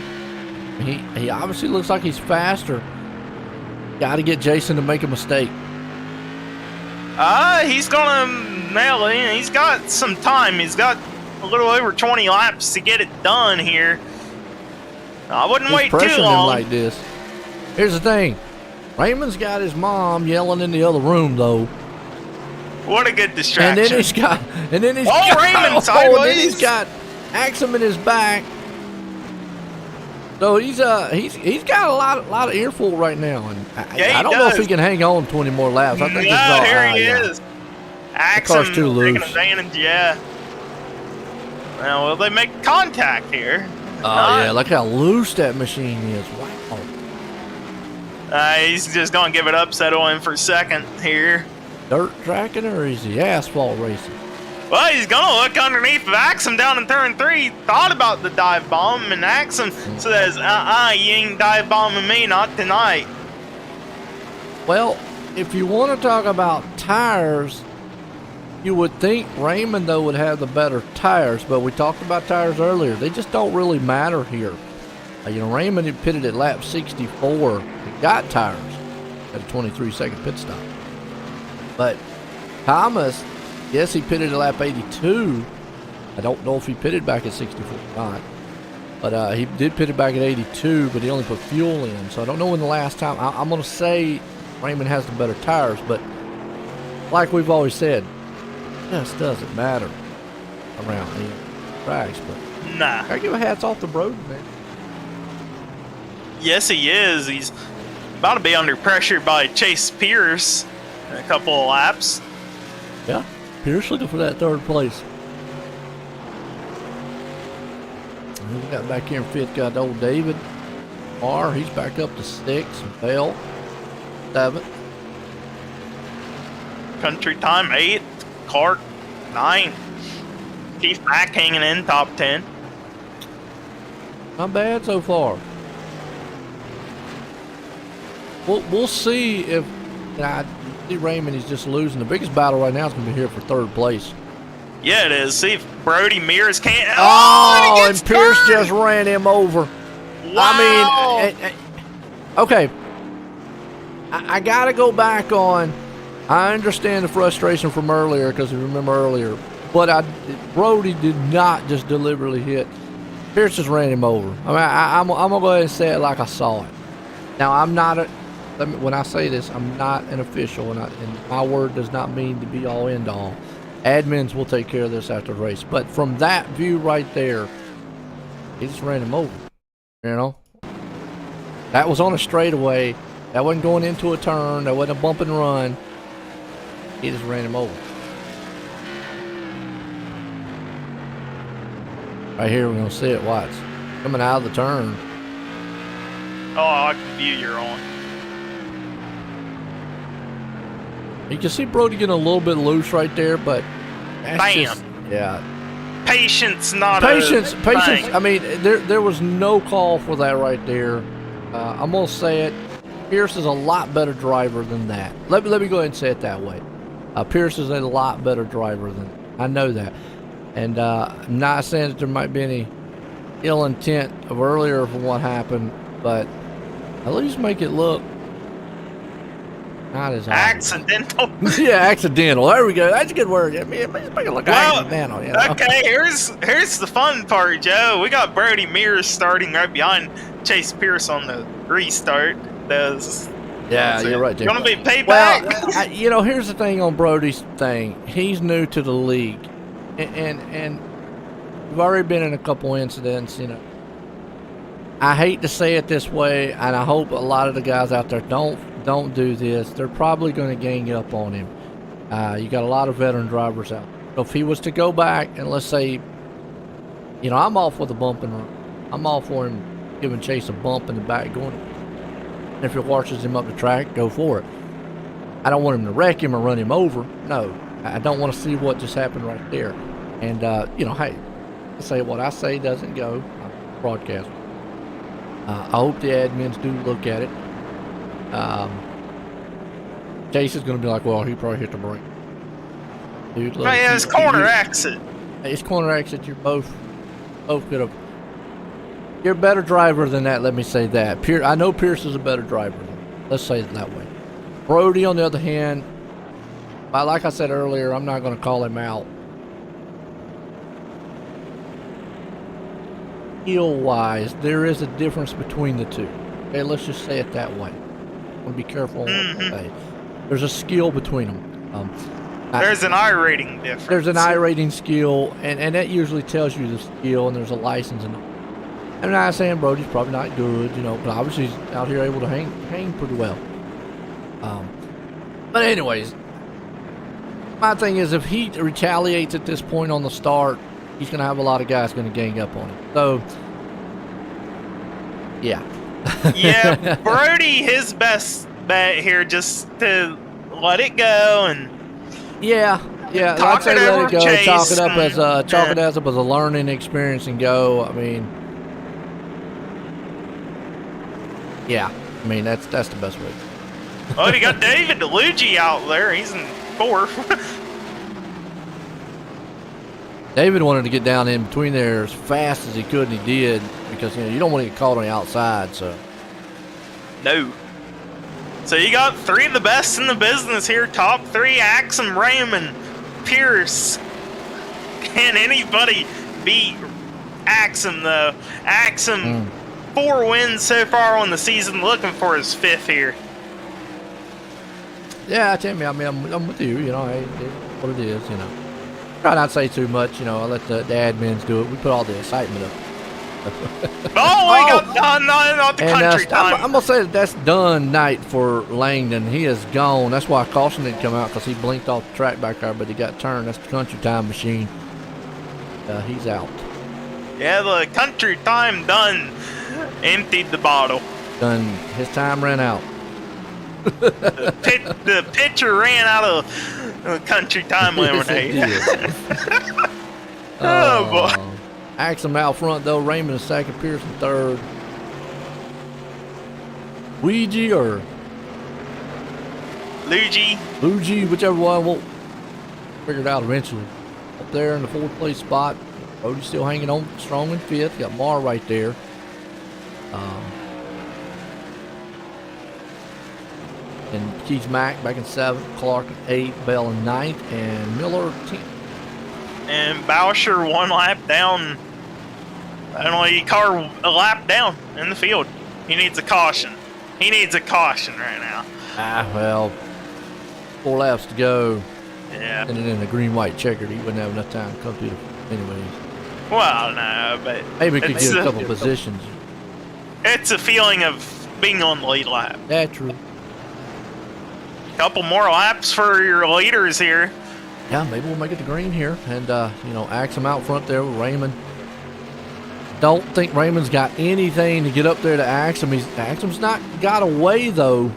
He obviously looks like he's faster. Got to get Jason to make a mistake. He's gonna nail it. He's got some time. He's got a little over 20 laps to get it done here. I wouldn't He's wait too pressuring long. him like this. Here's the thing. Raymond's got his mom yelling in the other room though. What a good distraction. And then he's got Raymond and then sideways. he's got Axum in his back. So he's got a lot of earful right now, and I don't know if he can hang on 20 more laps. I think Yeah, here he yeah. is. Axum car's too taking loose. advantage, yeah. Well, will they make contact here? Oh yeah, look how loose that machine is. Wow. He's just gonna give it up, settle in for second here. Dirt tracking or is he asphalt racing? Well, he's gonna look underneath of Axum down in turn 3. Thought about the dive bomb, and Axum says, you ain't dive bombing me, not tonight. Well, if you want to talk about tires, you would think Raymond though would have the better tires, but we talked about tires earlier. They just don't really matter here. Raymond had pitted at lap 64. He got tires at a 23-second pit stop. But Thomas, yes, he pitted at lap 82. I don't know if he pitted back at 64 or not. But he did pit it back at 82, but he only put fuel in. So I don't know when the last time. I'm going to say Raymond has the better tires, but like we've always said, it just doesn't matter around the tracks. But Nah. I give a hats off to Broden, man. Yes, he is. He's about to be under pressure by Chase Pierce in a couple of laps. Yeah, Pierce looking for that third place. And we got back here in fifth, got old David Marr. He's back up to 6, and Bell 7. Country time 8. Clark 9. Keith Mack hanging in top 10. Not bad so far. We'll see if see Raymond is just losing. The biggest battle right now is going to be here for third place. Yeah, it is. See if Brody Mears can't. Oh, and and Pierce just ran him over. Wow. I mean, okay. I got to go back on. I understand the frustration from earlier because you remember earlier, but Brody did not just deliberately hit. Pierce just ran him over. I mean, I'm gonna go ahead and say it like I saw it. Now I'm not when I say this, I'm not an official, and my word does not mean to be all end all. Admins will take care of this after the race, but from that view right there, he just ran him over. You know, that was on a straightaway. That wasn't going into a turn. That wasn't a bump and run. He just ran him over. Right here, we're gonna see it. Watch, coming out of the turn. Oh, I like the view you're on. You can see Brody getting a little bit loose right there, but that's Bam. just, yeah. Patience, not Patience. a thing. I mean, there was no call for that right there. I'm gonna say it. Pierce is a lot better driver than that. Let me go ahead and say it that way. Pierce is a lot better driver than I know that, and I'm not saying that there might be any ill intent of earlier from what happened, but at least make it look not as obvious. Accidental. Yeah, accidental. There we go. That's a good word. I mean, make it look accidental. You know? Okay, here's the fun part, Joe. We got Brody Mears starting right behind Chase Pierce on the restart. Yeah, you're right, Jake. Gonna be payback. Well, here's the thing on Brody's thing. He's new to the league, and we've already been in a couple incidents. I hate to say it this way, and I hope a lot of the guys out there don't do this. They're probably going to gang up on him. You got a lot of veteran drivers out. So if he was to go back and let's say, I'm all for the bump and run. I'm all for him giving Chase a bump in the back going. And if it washes him up the track, go for it. I don't want him to wreck him or run him over. No, I don't want to see what just happened right there. And, hey, let's say what I say doesn't go. Broadcast. I hope the admins do look at it. Chase is going to be like, well, he probably hit the brake. Dude, look, It's corner exit. It's corner exit. You're both could have. You're a better driver than that. Let me say that. I know Pierce is a better driver. Let's say it that way. Brody, on the other hand, like I said earlier, I'm not going to call him out. Skill-wise, there is a difference between the two. Okay, let's just say it that way. I'm going to be careful on what I say. There's a skill between them. There's an iRating difference. There's an iRating skill, and that usually tells you the skill, and there's a license. And I'm not saying Brody's probably not good, but obviously he's out here able to hang pretty well. But anyways, my thing is if he retaliates at this point on the start, he's going to have a lot of guys going to gang up on him. So, yeah. Yeah, Brody, his best bet here just to let it go and yeah. I'd say let it go. Chalk it up as a learning experience and go. I mean, yeah. I mean that's the best way. Oh, you got David DeLuigi out there. He's in fourth. David wanted to get down in between there as fast as he could, and he did, because you don't want to get caught on the outside. So no. So you got three of the best in the business here. Top three: Axum, Raymond, Pierce. Can anybody beat Axum though? Axum, 4 wins so far on the season, looking for his 5th here. Yeah, Timmy. I mean, I'm with you. Hey, it's what it is. Try not to say too much. I let the admins do it. We put all the excitement up. Not the country time. I'm gonna say that's done night for Langdon. He is gone. That's why caution didn't come out, because he blinked off the track back there, but he got turned. That's the country time machine. He's out. Yeah, the country time done. Emptied the bottle. Done. His time ran out. The pitcher ran out of country time lemonade. Oh boy. Axum out front though. Raymond is second. Pearson third. Ouija or Luigi, whichever one. We'll figure it out eventually. Up there in the 4th place spot. Brody's still hanging on strong in 5th. Got Marr right there. And Keith Mack back in 7th, Clark in 8th, Bell in 9th, and Miller 10th. And Bowsher 1 lap down. I don't know, he car a lap down in the field. He needs a caution. He needs a caution right now. Well, 4 laps to go. Yeah. And then in the green-white checkered, he wouldn't have enough time to come through anyways. Well, no, but maybe we could get a couple positions. It's a feeling of being on the lead lap. Yeah, true. Couple more laps for your leaders here. Yeah, maybe we'll make it to green here. And, Axum out front there with Raymond. Don't think Raymond's got anything to get up there to Axum. Axum's not got away, though.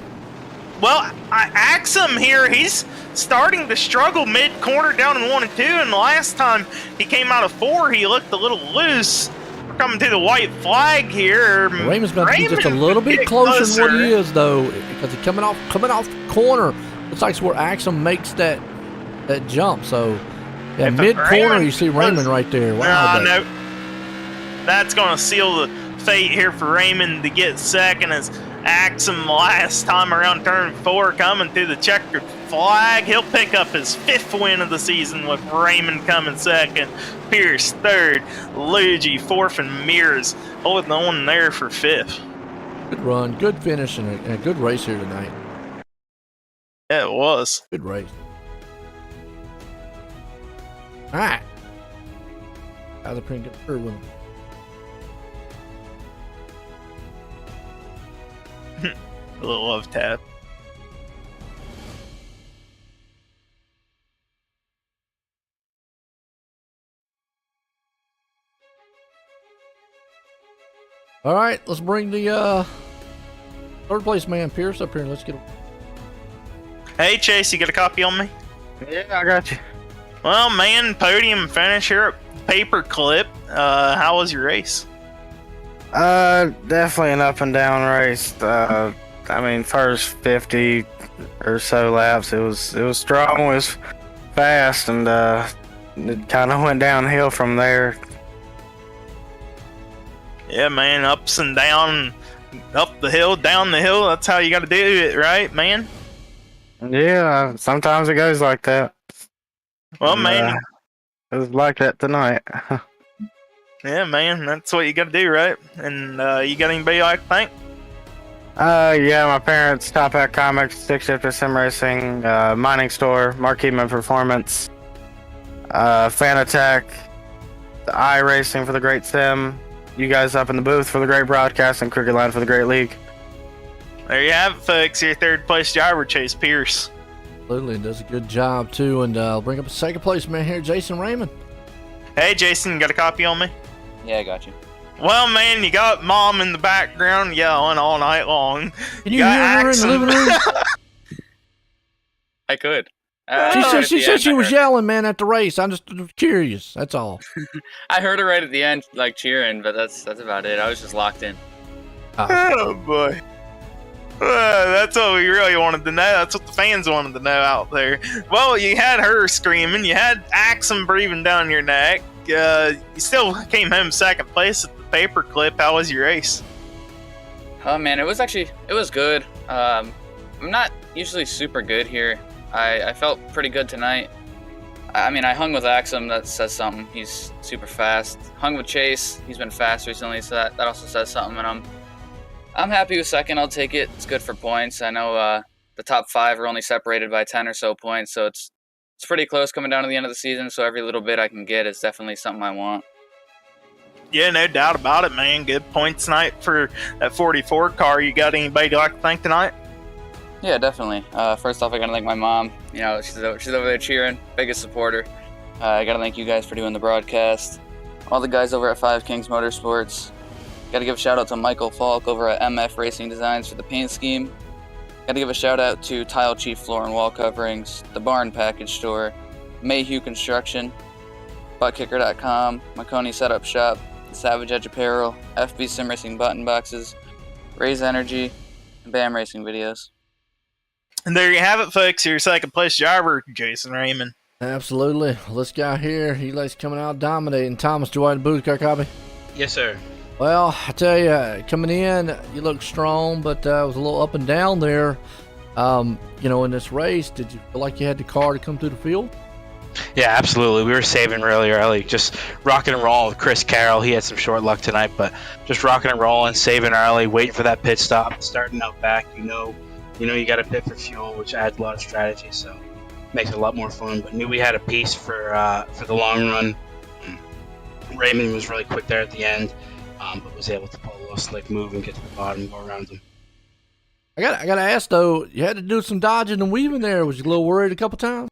Well, Axum here, he's starting to struggle mid-corner down in 1 and 2, and the last time he came out of 4, he looked a little loose. We're coming to the white flag here. Raymond's going to be just a little bit closer than what he is, though, because he's coming off the corner. Looks like it's where Axum makes that jump. So, yeah, mid-corner, you see Raymond right there. Wow. No, that's going to seal the fate here for Raymond to get second, as Axum last time around turn 4 coming through the checkered flag. He'll pick up his 5th win of the season with Raymond coming second, Pierce 3rd, Luigi 4th, and Mears holding on there for 5th. Good run, good finish, and a good race here tonight. Yeah, it was. Good race. All right. How's the pretty good third one? A little love tap. All right, let's bring the third place man Pierce up here and let's get him. Hey Chase, you got a copy on me? Yeah, I got you. Well, man, podium finish here at Paperclip. How was your race? Definitely an up and down race. I mean, first 50 or so laps, it was strong, it was fast, and it kind of went downhill from there. Yeah, man, ups and down, up the hill, down the hill. That's how you got to do it, right, man? Yeah, sometimes it goes like that. Well, And, man. it was like that tonight. Yeah, man, that's what you got to do, right? And you got anybody like to thank? Yeah, my parents, Top Hat Comics, Stick Shifter Sim Racing, Mining Store, Marqueman Performance, Fanatech, the iRacing for the great sim, you guys up in the booth for the great broadcast, and Crooked Line for the great league. There you have it, folks. Your 3rd place driver, Chase Pierce. Absolutely, does a good job too. And I'll bring up a second place man here, Jason Raymond. Hey, Jason, got a copy on me? Yeah, I got you. Well, man, you got Mom in the background yelling all night long. Can you hear her in the living room? I could. She said she was yelling, man, at the race. I'm just curious. That's all. I heard her right at the end, like cheering, but that's about it. I was just locked in. Oh, boy. That's what we really wanted to know. That's what the fans wanted to know out there. Well, you had her screaming. You had Axum breathing down your neck. You still came home 2nd place at the Paperclip. How was your race? Oh man, it was good. I'm not usually super good here. I felt pretty good tonight. I mean, I hung with Axum, that says something. He's super fast. Hung with Chase, he's been fast recently, so that also says something. And I'm happy with 2nd. I'll take it. It's good for points. I know the top 5 are only separated by 10 or so points, so it's pretty close coming down to the end of the season. So every little bit I can get is definitely something I want. Yeah, no doubt about it, man. Good points tonight for that 44 car. You got anybody to like to thank tonight? Yeah, definitely. First off, I gotta thank my mom. You know, she's over there cheering, biggest supporter. I gotta thank you guys for doing the broadcast. All the guys over at 5 Kings Motorsports. Gotta give a shout out to Michael Falk over at MF Racing Designs for the paint scheme. Gotta give a shout out to Tile Chief Floor and Wall Coverings, the Barn Package Store, Mayhew Construction, ButtKicker.com, Maconi Setup Shop, Savage Edge Apparel, FB Sim Racing Button Boxes, Raise Energy, and BAM Racing Videos. And there you have it, folks. Your 2nd place driver, Jason Raymond. Absolutely. Well, this guy here, he likes coming out dominating. Thomas Dwight Booth, got a copy? Yes, sir. Well, I tell you, coming in, you look strong, but it was a little up and down there. In this race, did you feel like you had the car to come through the field? Yeah, absolutely. We were saving really early, just rocking and rolling with Chris Carroll. He had some short luck tonight, but just rocking and rolling, saving early, waiting for that pit stop, starting out back. You know you got to pit for fuel, which adds a lot of strategy, so makes it a lot more fun. But knew we had a piece for the long run. Raymond was really quick there at the end, but was able to pull a little slick move and get to the bottom and go around him. I got to ask though, you had to do some dodging and weaving there. Was you a little worried a couple times?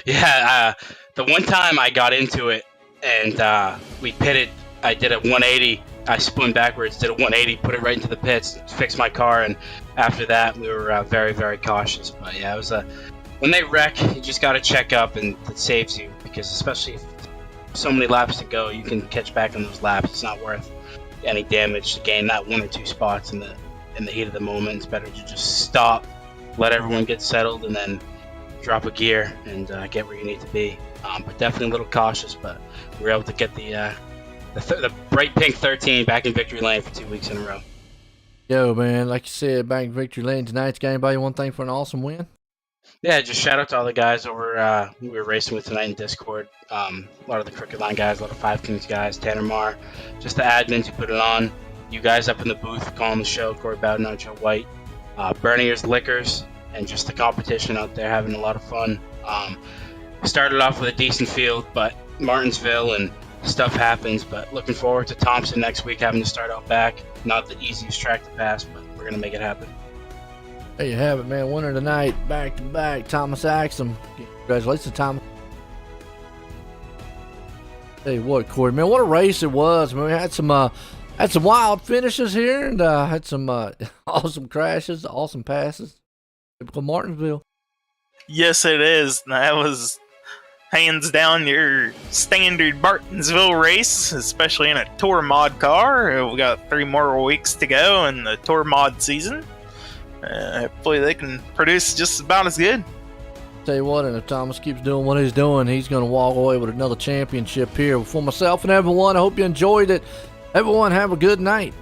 Yeah, the one time I got into it and we pitted, I did a 180. I spun backwards, did a 180, put it right into the pits, fixed my car, and after that we were very, very cautious. But yeah, it was a when they wreck, you just got to check up, and it saves you, because especially if so many laps to go, you can catch back on those laps. It's not worth any damage to gain that 1 or 2 spots in the heat of the moment. It's better to just stop, let everyone get settled, and then drop a gear and get where you need to be. But definitely a little cautious, but we were able to get the bright pink 13 back in victory lane for 2 weeks in a row. Yo, man, like you said, back in victory lane tonight's game. Anybody want to thank for an awesome win? Yeah, just shout out to all the guys over we were racing with tonight in Discord. A lot of the Crooked Line guys, a lot of Five Kings guys, Tanner Marr, just the admins who put it on. You guys up in the booth calling the show, Corey Bowden, Joe White, Bernier's Liquors, and just the competition out there having a lot of fun. Started off with a decent field, but Martinsville and stuff happens. But looking forward to Thompson next week, having to start out back. Not the easiest track to pass, but we're going to make it happen. There you have it, man. Winner tonight, back to back. Thomas Axum. Congratulations, Thomas. Tell you what, Corey, man, what a race it was. I mean, we had some wild finishes here, and had some awesome crashes, awesome passes. Typical Martinsville. Yes, it is. That was hands down your standard Martinsville race, especially in a Tour Mod car. We got 3 more weeks to go in the Tour Mod season. Hopefully they can produce just about as good. Tell you what, and if Thomas keeps doing what he's doing, he's going to walk away with another championship here. For myself and everyone, I hope you enjoyed it. Everyone, have a good night.